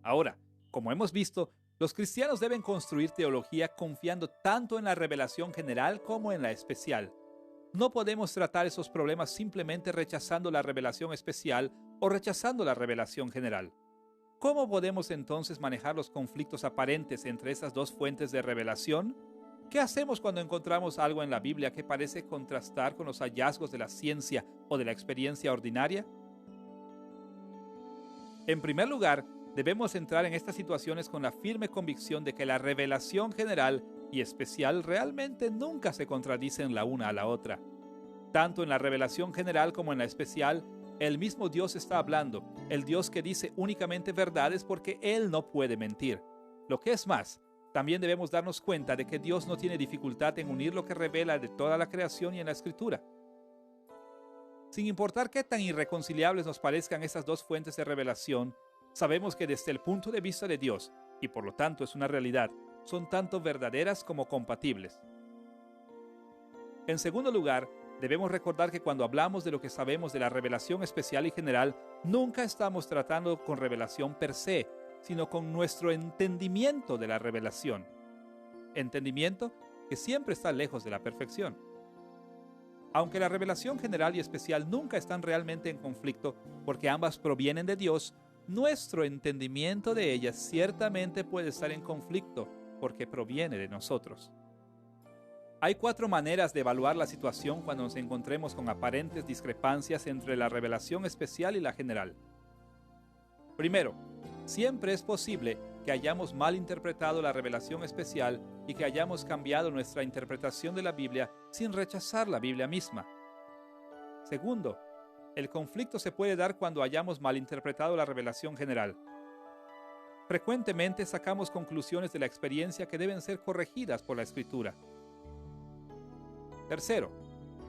Ahora, como hemos visto, los cristianos deben construir teología confiando tanto en la revelación general como en la especial. No podemos tratar esos problemas simplemente rechazando la revelación especial o rechazando la revelación general. ¿Cómo podemos entonces manejar los conflictos aparentes entre esas dos fuentes de revelación? ¿Qué hacemos cuando encontramos algo en la Biblia que parece contrastar con los hallazgos de la ciencia o de la experiencia ordinaria? En primer lugar, debemos entrar en estas situaciones con la firme convicción de que la revelación general y especial realmente nunca se contradicen la una a la otra. Tanto en la revelación general como en la especial, el mismo Dios está hablando, el Dios que dice únicamente verdades porque Él no puede mentir. Lo que es más, también debemos darnos cuenta de que Dios no tiene dificultad en unir lo que revela de toda la creación y en la Escritura. Sin importar qué tan irreconciliables nos parezcan esas dos fuentes de revelación, sabemos que desde el punto de vista de Dios, y por lo tanto es una realidad, son tanto verdaderas como compatibles. En segundo lugar, debemos recordar que cuando hablamos de lo que sabemos de la revelación especial y general, nunca estamos tratando con revelación per se, sino con nuestro entendimiento de la revelación. Entendimiento que siempre está lejos de la perfección. Aunque la revelación general y especial nunca están realmente en conflicto porque ambas provienen de Dios, nuestro entendimiento de ellas ciertamente puede estar en conflicto porque proviene de nosotros. Hay 4 maneras de evaluar la situación cuando nos encontremos con aparentes discrepancias entre la revelación especial y la general. Primero, siempre es posible que hayamos mal interpretado la revelación especial y que hayamos cambiado nuestra interpretación de la Biblia sin rechazar la Biblia misma. Segundo, el conflicto se puede dar cuando hayamos malinterpretado la revelación general. Frecuentemente sacamos conclusiones de la experiencia que deben ser corregidas por la Escritura. Tercero,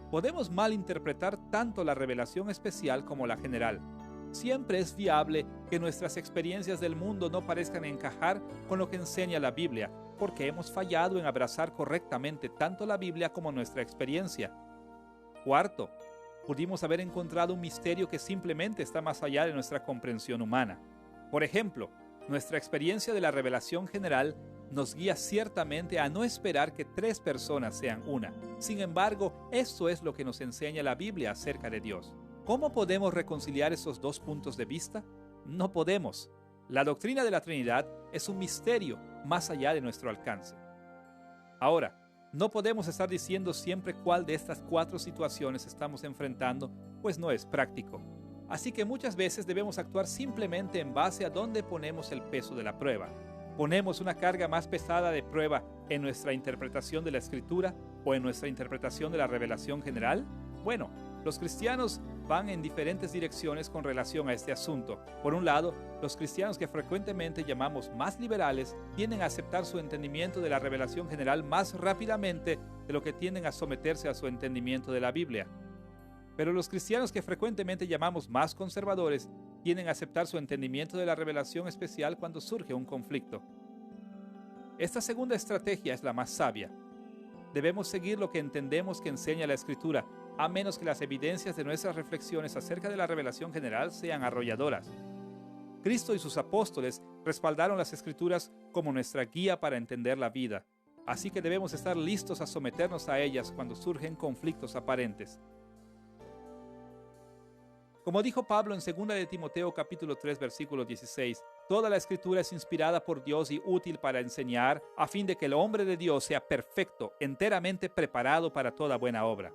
podemos malinterpretar tanto la revelación especial como la general. Siempre es viable que nuestras experiencias del mundo no parezcan encajar con lo que enseña la Biblia, porque hemos fallado en abrazar correctamente tanto la Biblia como nuestra experiencia. Cuarto, pudimos haber encontrado un misterio que simplemente está más allá de nuestra comprensión humana. Por ejemplo, nuestra experiencia de la revelación general nos guía ciertamente a no esperar que 3 personas sean una. Sin embargo, eso es lo que nos enseña la Biblia acerca de Dios. ¿Cómo podemos reconciliar esos dos puntos de vista? No podemos. La doctrina de la Trinidad es un misterio más allá de nuestro alcance. Ahora, no podemos estar diciendo siempre cuál de estas 4 situaciones estamos enfrentando, pues no es práctico. Así que muchas veces debemos actuar simplemente en base a dónde ponemos el peso de la prueba. ¿Ponemos una carga más pesada de prueba en nuestra interpretación de la Escritura o en nuestra interpretación de la revelación general? Bueno, los cristianos van en diferentes direcciones con relación a este asunto. Por un lado, los cristianos que frecuentemente llamamos más liberales tienden a aceptar su entendimiento de la revelación general más rápidamente de lo que tienden a someterse a su entendimiento de la Biblia. Pero los cristianos que frecuentemente llamamos más conservadores tienden a aceptar su entendimiento de la revelación especial cuando surge un conflicto. Esta segunda estrategia es la más sabia. Debemos seguir lo que entendemos que enseña la Escritura, a menos que las evidencias de nuestras reflexiones acerca de la revelación general sean arrolladoras. Cristo y sus apóstoles respaldaron las Escrituras como nuestra guía para entender la vida, así que debemos estar listos a someternos a ellas cuando surgen conflictos aparentes. Como dijo Pablo en 2 de Timoteo capítulo 3 versículo 16, toda la Escritura es inspirada por Dios y útil para enseñar, a fin de que el hombre de Dios sea perfecto, enteramente preparado para toda buena obra.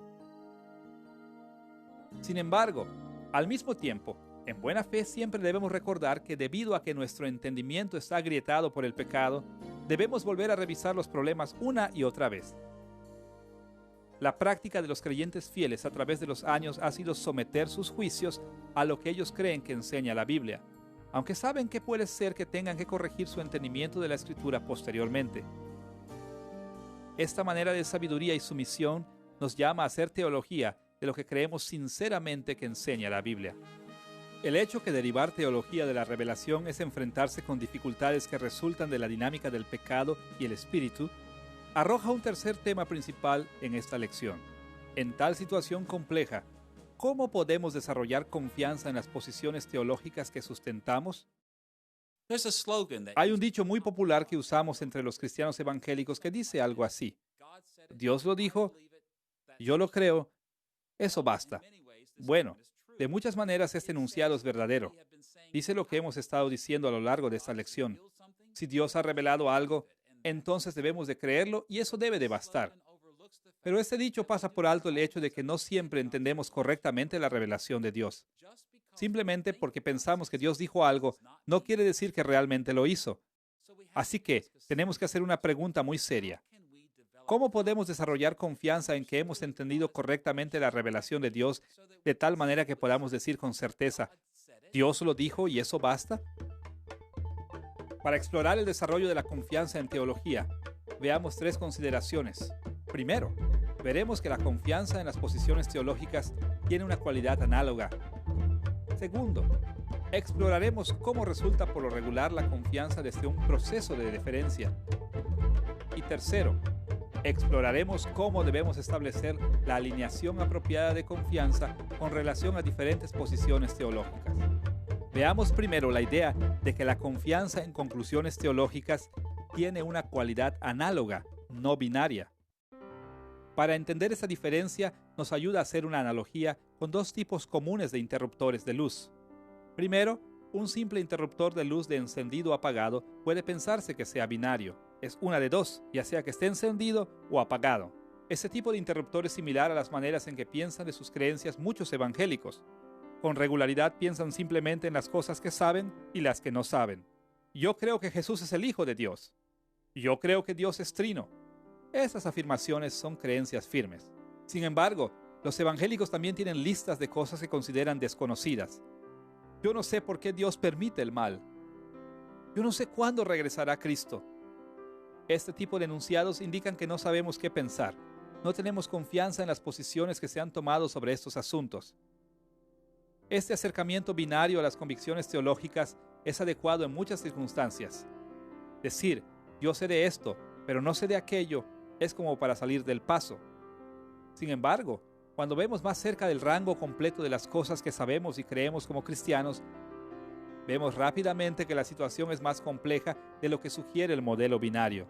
Sin embargo, al mismo tiempo, en buena fe siempre debemos recordar que debido a que nuestro entendimiento está agrietado por el pecado, debemos volver a revisar los problemas una y otra vez. La práctica de los creyentes fieles a través de los años ha sido someter sus juicios a lo que ellos creen que enseña la Biblia, aunque saben que puede ser que tengan que corregir su entendimiento de la Escritura posteriormente. Esta manera de sabiduría y sumisión nos llama a hacer teología de lo que creemos sinceramente que enseña la Biblia. El hecho que derivar teología de la revelación es enfrentarse con dificultades que resultan de la dinámica del pecado y el espíritu arroja un tercer tema principal en esta lección. En tal situación compleja, ¿cómo podemos desarrollar confianza en las posiciones teológicas que sustentamos? Hay un dicho muy popular que usamos entre los cristianos evangélicos que dice algo así: Dios lo dijo, yo lo creo, eso basta. Bueno, de muchas maneras este enunciado es verdadero. Dice lo que hemos estado diciendo a lo largo de esta lección. Si Dios ha revelado algo, entonces debemos de creerlo y eso debe de bastar. Pero este dicho pasa por alto el hecho de que no siempre entendemos correctamente la revelación de Dios. Simplemente porque pensamos que Dios dijo algo, no quiere decir que realmente lo hizo. Así que tenemos que hacer una pregunta muy seria. ¿Cómo podemos desarrollar confianza en que hemos entendido correctamente la revelación de Dios de tal manera que podamos decir con certeza, ¿Dios lo dijo y eso basta? Para explorar el desarrollo de la confianza en teología, veamos 3 consideraciones. Primero, veremos que la confianza en las posiciones teológicas tiene una cualidad análoga. Segundo, exploraremos cómo resulta por lo regular la confianza desde un proceso de deferencia. Y tercero, exploraremos cómo debemos establecer la alineación apropiada de confianza con relación a diferentes posiciones teológicas. Veamos primero la idea de que la confianza en conclusiones teológicas tiene una cualidad análoga, no binaria. Para entender esa diferencia, nos ayuda a hacer una analogía con 2 tipos comunes de interruptores de luz. Primero, un simple interruptor de luz de encendido o apagado puede pensarse que sea binario. Es una de 2, ya sea que esté encendido o apagado. Este tipo de interruptor es similar a las maneras en que piensan de sus creencias muchos evangélicos. Con regularidad piensan simplemente en las cosas que saben y las que no saben. Yo creo que Jesús es el Hijo de Dios. Yo creo que Dios es trino. Estas afirmaciones son creencias firmes. Sin embargo, los evangélicos también tienen listas de cosas que consideran desconocidas. Yo no sé por qué Dios permite el mal. Yo no sé cuándo regresará Cristo. Este tipo de enunciados indican que no sabemos qué pensar. No tenemos confianza en las posiciones que se han tomado sobre estos asuntos. Este acercamiento binario a las convicciones teológicas es adecuado en muchas circunstancias. Decir, yo sé de esto, pero no sé de aquello, es como para salir del paso. Sin embargo, cuando vemos más cerca del rango completo de las cosas que sabemos y creemos como cristianos, vemos rápidamente que la situación es más compleja de lo que sugiere el modelo binario.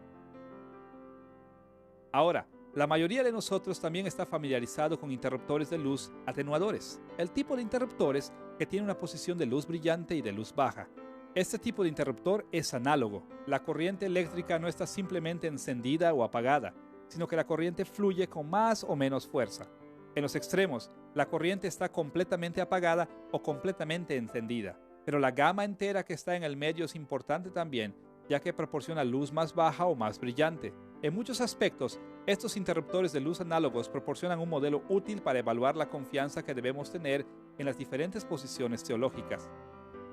Ahora, la mayoría de nosotros también está familiarizado con interruptores de luz atenuadores, el tipo de interruptores que tiene una posición de luz brillante y de luz baja. Este tipo de interruptor es análogo. La corriente eléctrica no está simplemente encendida o apagada, sino que la corriente fluye con más o menos fuerza. En los extremos, la corriente está completamente apagada o completamente encendida, pero la gama entera que está en el medio es importante también, ya que proporciona luz más baja o más brillante. En muchos aspectos, estos interruptores de luz análogos proporcionan un modelo útil para evaluar la confianza que debemos tener en las diferentes posiciones teológicas.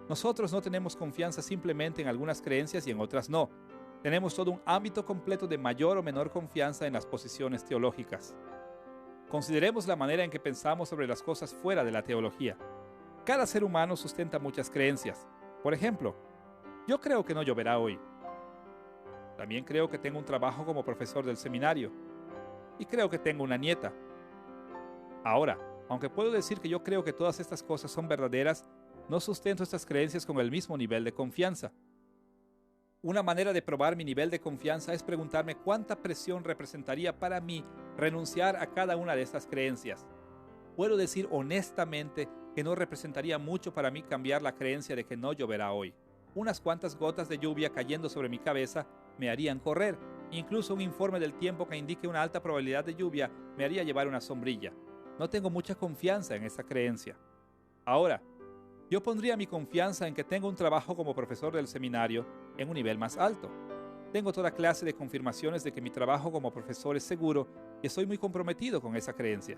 Nosotros no tenemos confianza simplemente en algunas creencias y en otras no. Tenemos todo un ámbito completo de mayor o menor confianza en las posiciones teológicas. Consideremos la manera en que pensamos sobre las cosas fuera de la teología. Cada ser humano sustenta muchas creencias. Por ejemplo, yo creo que no lloverá hoy. También creo que tengo un trabajo como profesor del seminario. Y creo que tengo una nieta. Ahora, aunque puedo decir que yo creo que todas estas cosas son verdaderas, no sustento estas creencias con el mismo nivel de confianza. Una manera de probar mi nivel de confianza es preguntarme cuánta presión representaría para mí renunciar a cada una de estas creencias. Puedo decir honestamente que no representaría mucho para mí cambiar la creencia de que no lloverá hoy. Unas cuantas gotas de lluvia cayendo sobre mi cabeza me harían correr. Incluso un informe del tiempo que indique una alta probabilidad de lluvia me haría llevar una sombrilla. No tengo mucha confianza en esa creencia. Ahora, yo pondría mi confianza en que tengo un trabajo como profesor del seminario en un nivel más alto. Tengo toda clase de confirmaciones de que mi trabajo como profesor es seguro y estoy muy comprometido con esa creencia.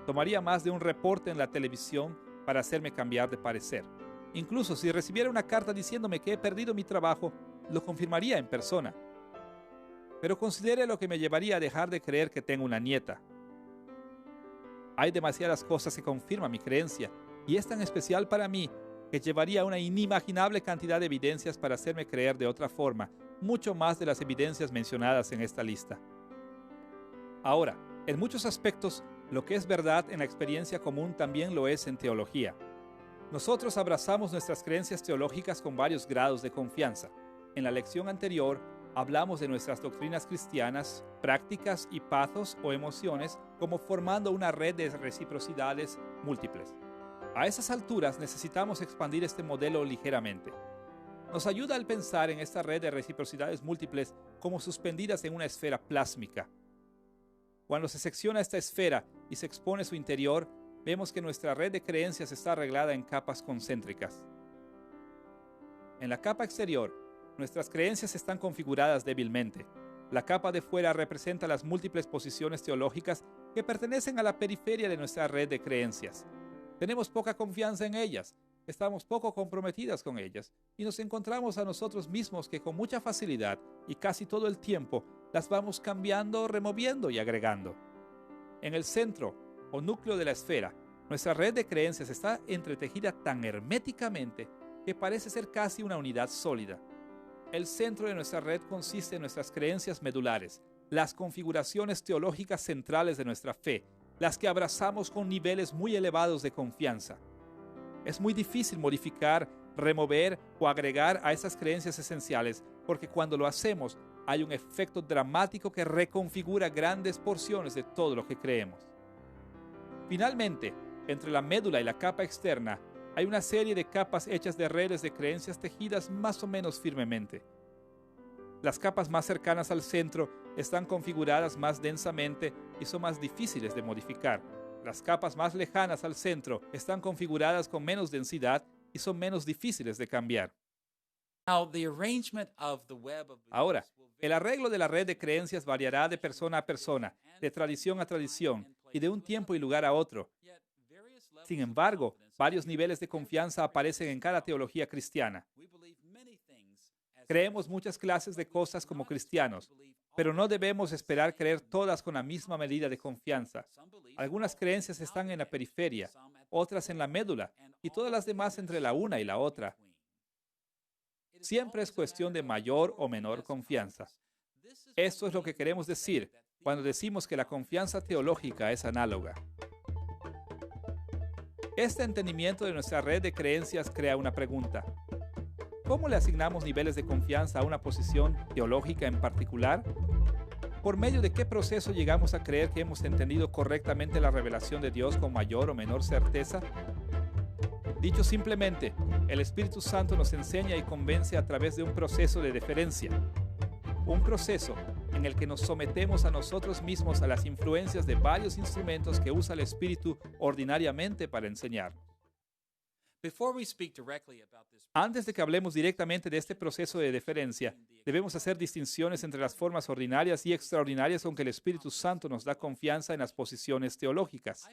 Tomaría más de un reporte en la televisión para hacerme cambiar de parecer. Incluso si recibiera una carta diciéndome que he perdido mi trabajo, lo confirmaría en persona. Pero considere lo que me llevaría a dejar de creer que tengo una nieta. Hay demasiadas cosas que confirman mi creencia, y es tan especial para mí que llevaría a una inimaginable cantidad de evidencias para hacerme creer de otra forma, mucho más de las evidencias mencionadas en esta lista. Ahora, en muchos aspectos, lo que es verdad en la experiencia común también lo es en teología. Nosotros abrazamos nuestras creencias teológicas con varios grados de confianza. En la lección anterior, hablamos de nuestras doctrinas cristianas, prácticas y pathos o emociones como formando una red de reciprocidades múltiples. A esas alturas necesitamos expandir este modelo ligeramente. Nos ayuda al pensar en esta red de reciprocidades múltiples como suspendidas en una esfera plásmica. Cuando se secciona esta esfera y se expone su interior, vemos que nuestra red de creencias está arreglada en capas concéntricas. En la capa exterior, nuestras creencias están configuradas débilmente. La capa de fuera representa las múltiples posiciones teológicas que pertenecen a la periferia de nuestra red de creencias. Tenemos poca confianza en ellas, estamos poco comprometidas con ellas y nos encontramos a nosotros mismos que con mucha facilidad y casi todo el tiempo las vamos cambiando, removiendo y agregando. En el centro o núcleo de la esfera, nuestra red de creencias está entretejida tan herméticamente que parece ser casi una unidad sólida. El centro de nuestra red consiste en nuestras creencias medulares, las configuraciones teológicas centrales de nuestra fe, las que abrazamos con niveles muy elevados de confianza. Es muy difícil modificar, remover o agregar a esas creencias esenciales porque cuando lo hacemos hay un efecto dramático que reconfigura grandes porciones de todo lo que creemos. Finalmente, entre la médula y la capa externa, hay una serie de capas hechas de redes de creencias tejidas más o menos firmemente. Las capas más cercanas al centro están configuradas más densamente y son más difíciles de modificar. Las capas más lejanas al centro están configuradas con menos densidad y son menos difíciles de cambiar. Ahora, el arreglo de la red de creencias variará de persona a persona, de tradición a tradición y de un tiempo y lugar a otro. Sin embargo, varios niveles de confianza aparecen en cada teología cristiana. Creemos muchas clases de cosas como cristianos, pero no debemos esperar creer todas con la misma medida de confianza. Algunas creencias están en la periferia, otras en la médula y todas las demás entre la una y la otra. Siempre es cuestión de mayor o menor confianza. Esto es lo que queremos decir cuando decimos que la confianza teológica es análoga. Este entendimiento de nuestra red de creencias crea una pregunta. ¿Cómo le asignamos niveles de confianza a una posición teológica en particular? ¿Por medio de qué proceso llegamos a creer que hemos entendido correctamente la revelación de Dios con mayor o menor certeza? Dicho simplemente, el Espíritu Santo nos enseña y convence a través de un proceso de deferencia. Un proceso en el que nos sometemos a nosotros mismos a las influencias de varios instrumentos que usa el Espíritu ordinariamente para enseñarnos. Antes de que hablemos directamente de este proceso de deferencia, debemos hacer distinciones entre las formas ordinarias y extraordinarias con que el Espíritu Santo nos da confianza en las posiciones teológicas.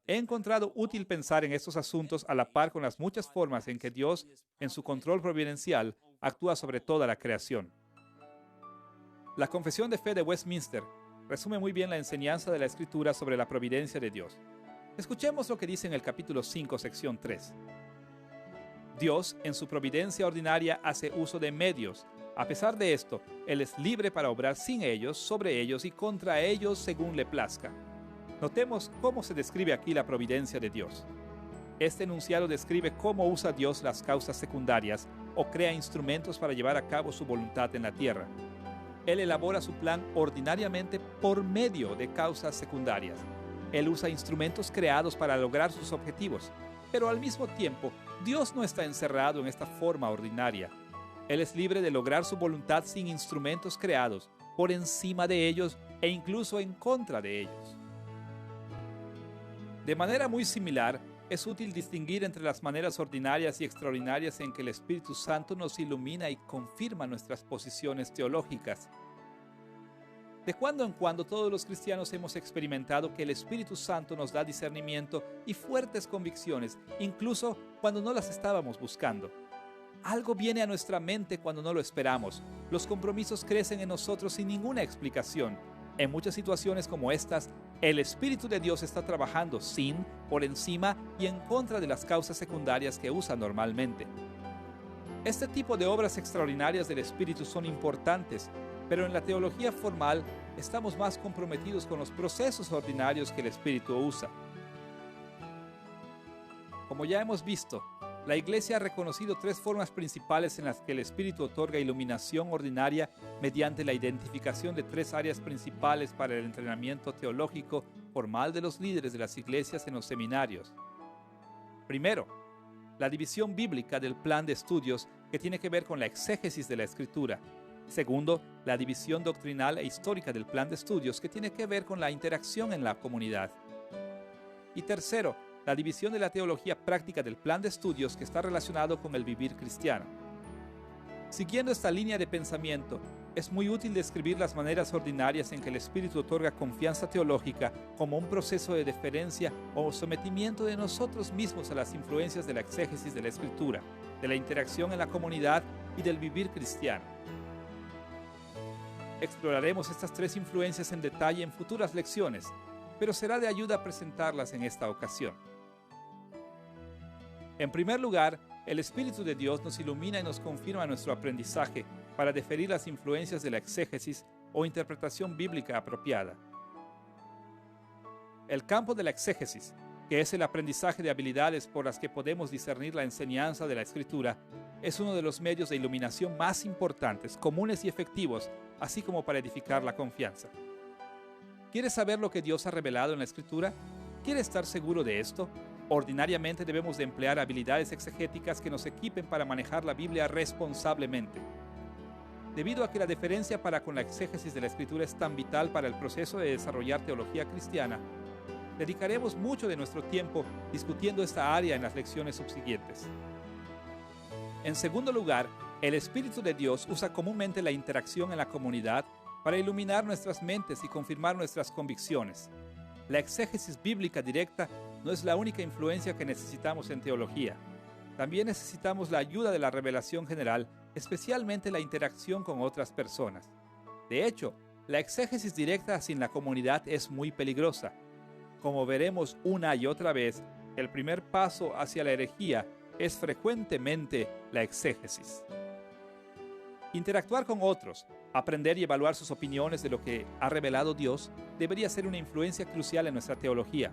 He encontrado útil pensar en estos asuntos a la par con las muchas formas en que Dios, en su control providencial, actúa sobre toda la creación. La Confesión de Fe de Westminster resume muy bien la enseñanza de la Escritura sobre la providencia de Dios. Escuchemos lo que dice en el capítulo 5, sección 3. Dios, en su providencia ordinaria, hace uso de medios. A pesar de esto, Él es libre para obrar sin ellos, sobre ellos y contra ellos según le plazca. Notemos cómo se describe aquí la providencia de Dios. Este enunciado describe cómo usa Dios las causas secundarias o crea instrumentos para llevar a cabo su voluntad en la tierra. Él elabora su plan ordinariamente por medio de causas secundarias. Él usa instrumentos creados para lograr sus objetivos, pero al mismo tiempo, Dios no está encerrado en esta forma ordinaria. Él es libre de lograr su voluntad sin instrumentos creados, por encima de ellos e incluso en contra de ellos. De manera muy similar, es útil distinguir entre las maneras ordinarias y extraordinarias en que el Espíritu Santo nos ilumina y confirma nuestras posiciones teológicas. De cuando en cuando todos los cristianos hemos experimentado que el Espíritu Santo nos da discernimiento y fuertes convicciones, incluso cuando no las estábamos buscando. Algo viene a nuestra mente cuando no lo esperamos. Los compromisos crecen en nosotros sin ninguna explicación. En muchas situaciones como estas, El Espíritu de Dios está trabajando sin, por encima y en contra de las causas secundarias que usa normalmente. Este tipo de obras extraordinarias del Espíritu son importantes, pero en la teología formal estamos más comprometidos con los procesos ordinarios que el Espíritu usa. Como ya hemos visto, la Iglesia ha reconocido tres formas principales en las que el Espíritu otorga iluminación ordinaria mediante la identificación de tres áreas principales para el entrenamiento teológico formal de los líderes de las iglesias en los seminarios. Primero, la división bíblica del plan de estudios que tiene que ver con la exégesis de la Escritura. Segundo, la división doctrinal e histórica del plan de estudios que tiene que ver con la interacción en la comunidad. Y tercero, la división de la teología práctica del plan de estudios que está relacionado con el vivir cristiano. Siguiendo esta línea de pensamiento, es muy útil describir las maneras ordinarias en que el Espíritu otorga confianza teológica como un proceso de deferencia o sometimiento de nosotros mismos a las influencias de la exégesis de la Escritura, de la interacción en la comunidad y del vivir cristiano. Exploraremos estas tres influencias en detalle en futuras lecciones, pero será de ayuda presentarlas en esta ocasión. En primer lugar, el Espíritu de Dios nos ilumina y nos confirma nuestro aprendizaje para deferir las influencias de la exégesis o interpretación bíblica apropiada. El campo de la exégesis, que es el aprendizaje de habilidades por las que podemos discernir la enseñanza de la Escritura, es uno de los medios de iluminación más importantes, comunes y efectivos, así como para edificar la confianza. ¿Quieres saber lo que Dios ha revelado en la Escritura? ¿Quieres estar seguro de esto? Ordinariamente debemos de emplear habilidades exegéticas que nos equipen para manejar la Biblia responsablemente. Debido a que la deferencia para con la exégesis de la Escritura es tan vital para el proceso de desarrollar teología cristiana, dedicaremos mucho de nuestro tiempo discutiendo esta área en las lecciones subsiguientes. En segundo lugar, el Espíritu de Dios usa comúnmente la interacción en la comunidad para iluminar nuestras mentes y confirmar nuestras convicciones. La exégesis bíblica directa no es la única influencia que necesitamos en teología. También necesitamos la ayuda de la revelación general, especialmente la interacción con otras personas. De hecho, la exégesis directa sin la comunidad es muy peligrosa. Como veremos una y otra vez, el primer paso hacia la herejía es frecuentemente la exégesis. Interactuar con otros, aprender y evaluar sus opiniones de lo que ha revelado Dios, debería ser una influencia crucial en nuestra teología.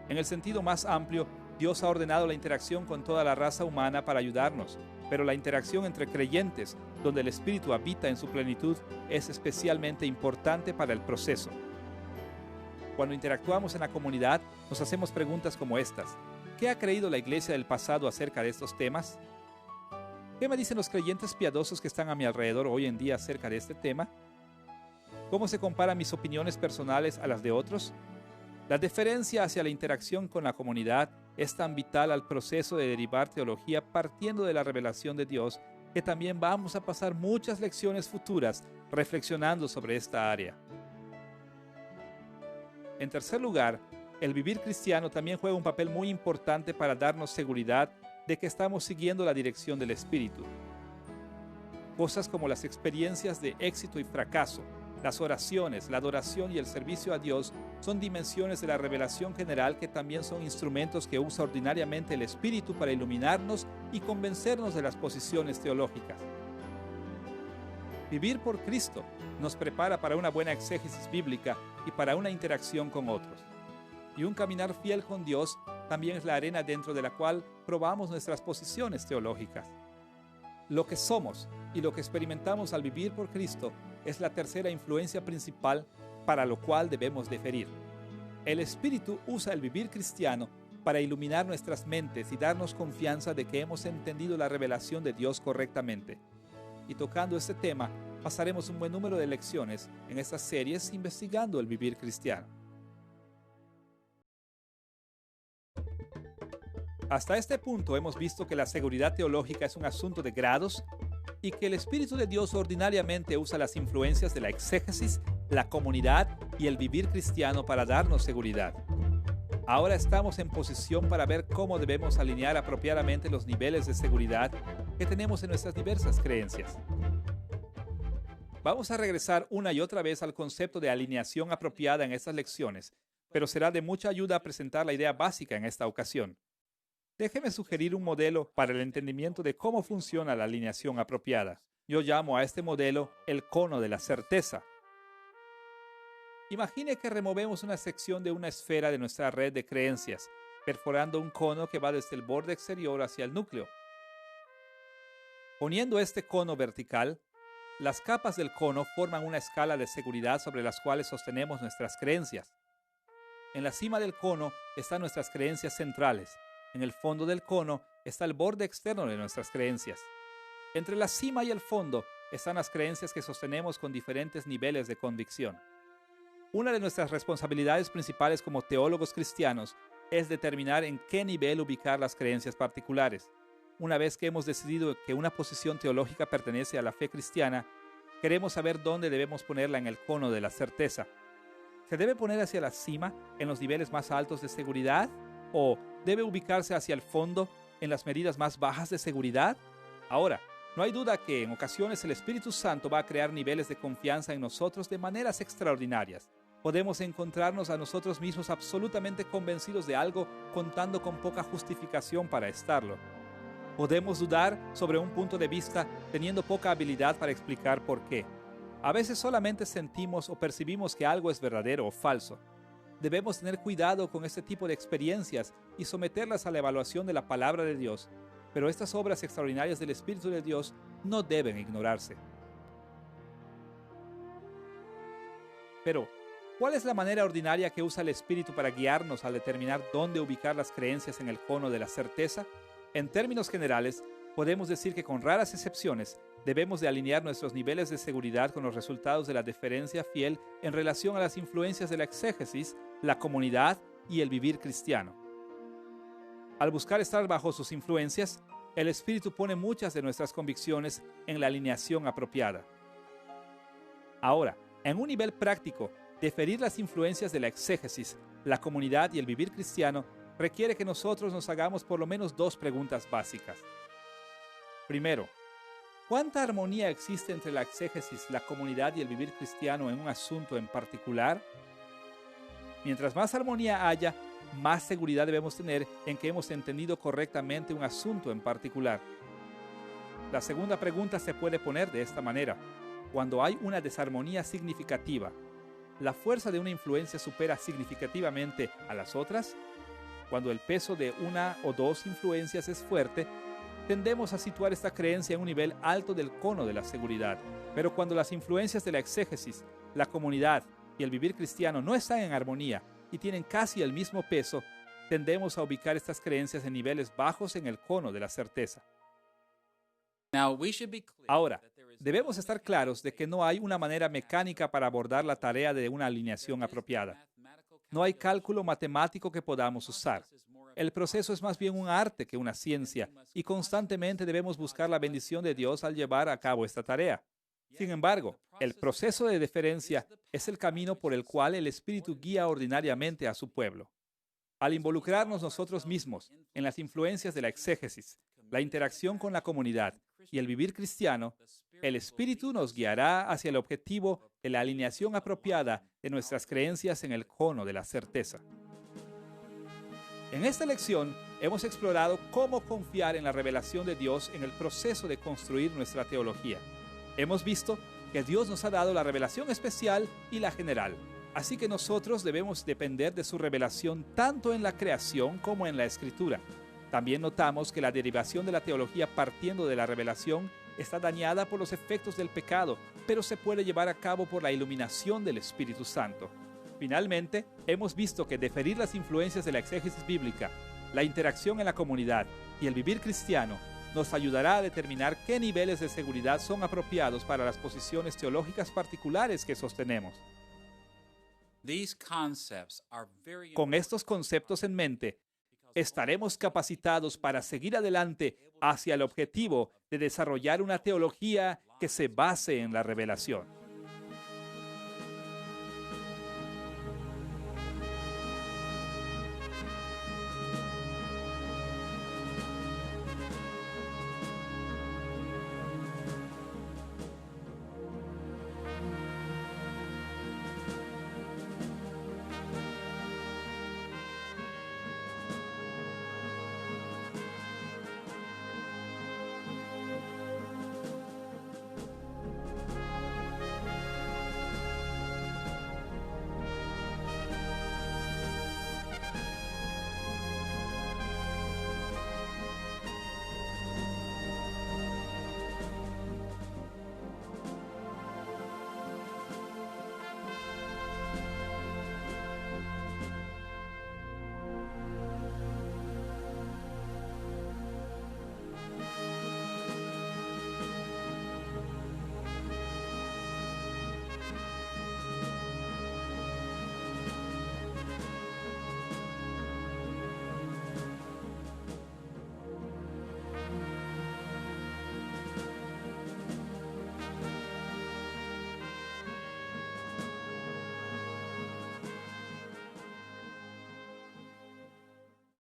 En el sentido más amplio, Dios ha ordenado la interacción con toda la raza humana para ayudarnos, pero la interacción entre creyentes, donde el Espíritu habita en su plenitud, es especialmente importante para el proceso. Cuando interactuamos en la comunidad, nos hacemos preguntas como estas. ¿Qué ha creído la iglesia del pasado acerca de estos temas? ¿Qué me dicen los creyentes piadosos que están a mi alrededor hoy en día acerca de este tema? ¿Cómo se comparan mis opiniones personales a las de otros? La deferencia hacia la interacción con la comunidad es tan vital al proceso de derivar teología partiendo de la revelación de Dios que también vamos a pasar muchas lecciones futuras reflexionando sobre esta área. En tercer lugar, el vivir cristiano también juega un papel muy importante para darnos seguridad de que estamos siguiendo la dirección del Espíritu. Cosas como las experiencias de éxito y fracaso, las oraciones, la adoración y el servicio a Dios son dimensiones de la revelación general que también son instrumentos que usa ordinariamente el Espíritu para iluminarnos y convencernos de las posiciones teológicas. Vivir por Cristo nos prepara para una buena exégesis bíblica y para una interacción con otros. Y un caminar fiel con Dios también es la arena dentro de la cual probamos nuestras posiciones teológicas. Lo que somos y lo que experimentamos al vivir por Cristo es la tercera influencia principal para lo cual debemos deferir. El Espíritu usa el vivir cristiano para iluminar nuestras mentes y darnos confianza de que hemos entendido la revelación de Dios correctamente. Y tocando este tema, pasaremos un buen número de lecciones en estas series investigando el vivir cristiano. Hasta este punto hemos visto que la seguridad teológica es un asunto de grados y que el Espíritu de Dios ordinariamente usa las influencias de la exégesis, la comunidad y el vivir cristiano para darnos seguridad. Ahora estamos en posición para ver cómo debemos alinear apropiadamente los niveles de seguridad que tenemos en nuestras diversas creencias. Vamos a regresar una y otra vez al concepto de alineación apropiada en estas lecciones, pero será de mucha ayuda presentar la idea básica en esta ocasión. Déjeme sugerir un modelo para el entendimiento de cómo funciona la alineación apropiada. Yo llamo a este modelo el cono de la certeza. Imagine que removemos una sección de una esfera de nuestra red de creencias, perforando un cono que va desde el borde exterior hacia el núcleo. Poniendo este cono vertical, las capas del cono forman una escala de seguridad sobre las cuales sostenemos nuestras creencias. En la cima del cono están nuestras creencias centrales. En el fondo del cono está el borde externo de nuestras creencias. Entre la cima y el fondo están las creencias que sostenemos con diferentes niveles de convicción. Una de nuestras responsabilidades principales como teólogos cristianos es determinar en qué nivel ubicar las creencias particulares. Una vez que hemos decidido que una posición teológica pertenece a la fe cristiana, queremos saber dónde debemos ponerla en el cono de la certeza. ¿Se debe poner hacia la cima, en los niveles más altos de seguridad? ¿O debe ubicarse hacia el fondo, en las medidas más bajas de seguridad? Ahora, no hay duda que en ocasiones el Espíritu Santo va a crear niveles de confianza en nosotros de maneras extraordinarias. Podemos encontrarnos a nosotros mismos absolutamente convencidos de algo contando con poca justificación para estarlo. Podemos dudar sobre un punto de vista teniendo poca habilidad para explicar por qué. A veces solamente sentimos o percibimos que algo es verdadero o falso. Debemos tener cuidado con este tipo de experiencias y someterlas a la evaluación de la palabra de Dios, pero estas obras extraordinarias del Espíritu de Dios no deben ignorarse. Pero, ¿cuál es la manera ordinaria que usa el Espíritu para guiarnos al determinar dónde ubicar las creencias en el cono de la certeza? En términos generales, podemos decir que con raras excepciones, debemos de alinear nuestros niveles de seguridad con los resultados de la deferencia fiel en relación a las influencias de la exégesis, la comunidad y el vivir cristiano. Al buscar estar bajo sus influencias, el Espíritu pone muchas de nuestras convicciones en la alineación apropiada. Ahora, en un nivel práctico, deferir las influencias de la exégesis, la comunidad y el vivir cristiano requiere que nosotros nos hagamos por lo menos dos preguntas básicas. Primero, ¿cuánta armonía existe entre la exégesis, la comunidad y el vivir cristiano en un asunto en particular? Mientras más armonía haya, más seguridad debemos tener en que hemos entendido correctamente un asunto en particular. La segunda pregunta se puede poner de esta manera. Cuando hay una desarmonía significativa, ¿la fuerza de una influencia supera significativamente a las otras? Cuando el peso de una o dos influencias es fuerte, tendemos a situar esta creencia en un nivel alto del cono de la seguridad. Pero cuando las influencias de la exégesis, la comunidad y el vivir cristiano no están en armonía y tienen casi el mismo peso, tendemos a ubicar estas creencias en niveles bajos en el cono de la certeza. Ahora, debemos estar claros de que no hay una manera mecánica para abordar la tarea de una alineación apropiada. No hay cálculo matemático que podamos usar. El proceso es más bien un arte que una ciencia y constantemente debemos buscar la bendición de Dios al llevar a cabo esta tarea. Sin embargo, el proceso de deferencia es el camino por el cual el Espíritu guía ordinariamente a su pueblo. Al involucrarnos nosotros mismos en las influencias de la exégesis, la interacción con la comunidad y el vivir cristiano, el Espíritu nos guiará hacia el objetivo de la alineación apropiada de nuestras creencias en el cono de la certeza. En esta lección hemos explorado cómo confiar en la revelación de Dios en el proceso de construir nuestra teología. Hemos visto que Dios nos ha dado la revelación especial y la general, así que nosotros debemos depender de su revelación tanto en la creación como en la Escritura. También notamos que la derivación de la teología partiendo de la revelación está dañada por los efectos del pecado, pero se puede llevar a cabo por la iluminación del Espíritu Santo. Finalmente, hemos visto que deferir las influencias de la exégesis bíblica, la interacción en la comunidad y el vivir cristiano nos ayudará a determinar qué niveles de seguridad son apropiados para las posiciones teológicas particulares que sostenemos. Con estos conceptos en mente, estaremos capacitados para seguir adelante hacia el objetivo de desarrollar una teología que se base en la revelación.